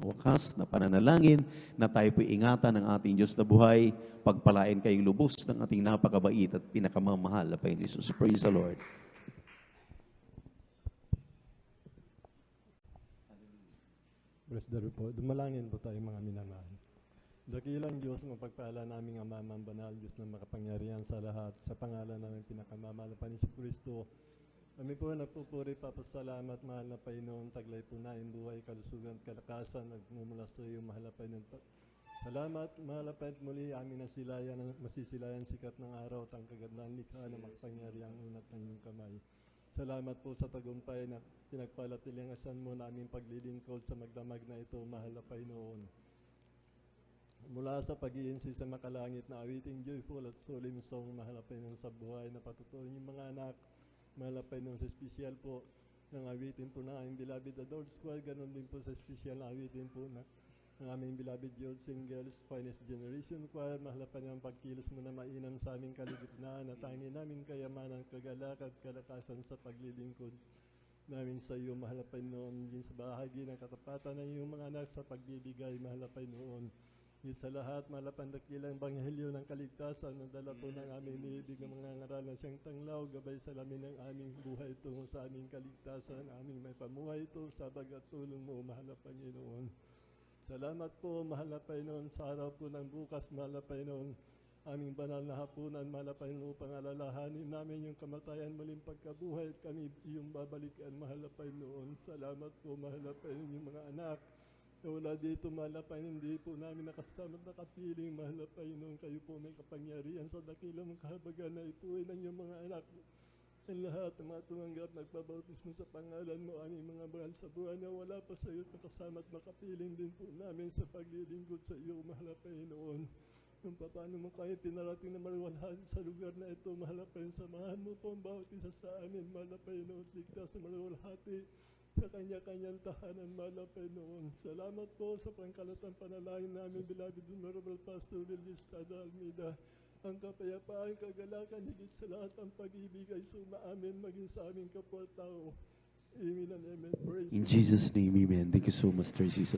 wakas na pananalangin na tayo po ingatan ng ating Diyos na buhay, pagpalain kayong lubos ng ating napakabait at pinakamamahal na Panginoon Jesus. Praise the Lord. Bless the Lord po. Dumalangin po tayo mga minamahal. Dakilang Diyos, mapagpala naming Ama, banal Diyos na makapangyarihan sa lahat, sa pangalan namin pinakamamahal na Panginoon Kristo. Kami po nagpupuri, papasalamat, mahal na Panginoon, taglay po namin buhay, kalusugan, kalakasan, nagmumula sa iyo, mahal na Panginoon. Salamat, mahal na Panginoon, muli amin nasilayan, masisilayan sikat ng araw, at ang kagandang likha na makapangyarihan unat ng iyong kamay. Salamat po sa tagumpay na pinagpalatilingasan mo na aming paglilingkod sa magdamag na ito, mahal na Panginoon. Mula sa pag-iinsi sa makalangit na awiting joyful at solemn song, mahal na Panginoon sa buhay na patutuloy yung mga anak, mahal na Panginoon sa espesyal po ng awitin po ng aming beloved adult squad, ganun din po sa espesyal na awitin po ng aming beloved youth singles, Finest Generation Choir, mahal na Panginoon pagkilos mo na mainam sa aming kaligitnaan at tangin namin kayamanan, kagalak at kalakasan sa paglilingkod namin sa iyo, mahal na Panginoon, din sa bahagi ng katapatan ng iyong mga anak sa pagbibigay, mahal na Panginoon. Higit sa lahat, malapandakilang banghelyo ng kaligtasan na dala po ng aming niibig ng mga ngaral na siyang tanglaw, gabay sa lamin ng aming buhay tungo sa aming kaligtasan, aming may pamuhay ito sa bagat tulong mo, mahal na Panginoon. Salamat po, mahal na Panginoon, sa araw po ng bukas, mahal na Panginoon, aming banal na hapunan, mahal na Panginoon, upang alalahanin namin yung kamatayan muling pagkabuhay at kami iyong babalikan, mahal na Panginoon. Salamat po, mahal na Panginoon, yung mga anak na wala dito, mahal na Panginoon, hindi po namin nakasama at nakapiling, mahal na Panginoon, kayo po may kapangyarihan sa dakilang kahabagan na ipuin ng iyong mga anak. Ang lahat ng mga tumanggap, nagpabautismo sa pangalan mo, aming mga mahal sa buhay na wala pa sa iyo at nakasama at makapiling din po namin sa paglilingkod sa iyo, mahal na Panginoon. Kung paano mo kayo pinarating na maluwalhati sa lugar na ito, mahal na Panginoon, samahan mo po ang bawat isa sa amin, mahal na Panginoon, ligtas na maluwalhati sa kanya-kanyang tahanan, mahal na Panginoon. Salamat po sa pangkalatang panalangin namin, beloved Honorable Pastor Will Estrada Almeida. Ang kapayapaan, kagalakan, higit sa lahat ang pag-ibig ay sumaamin maging sa aming kapwa-tao. Amen and amen. Praise In Jesus' name, amen. Thank you so much, Lord Jesus.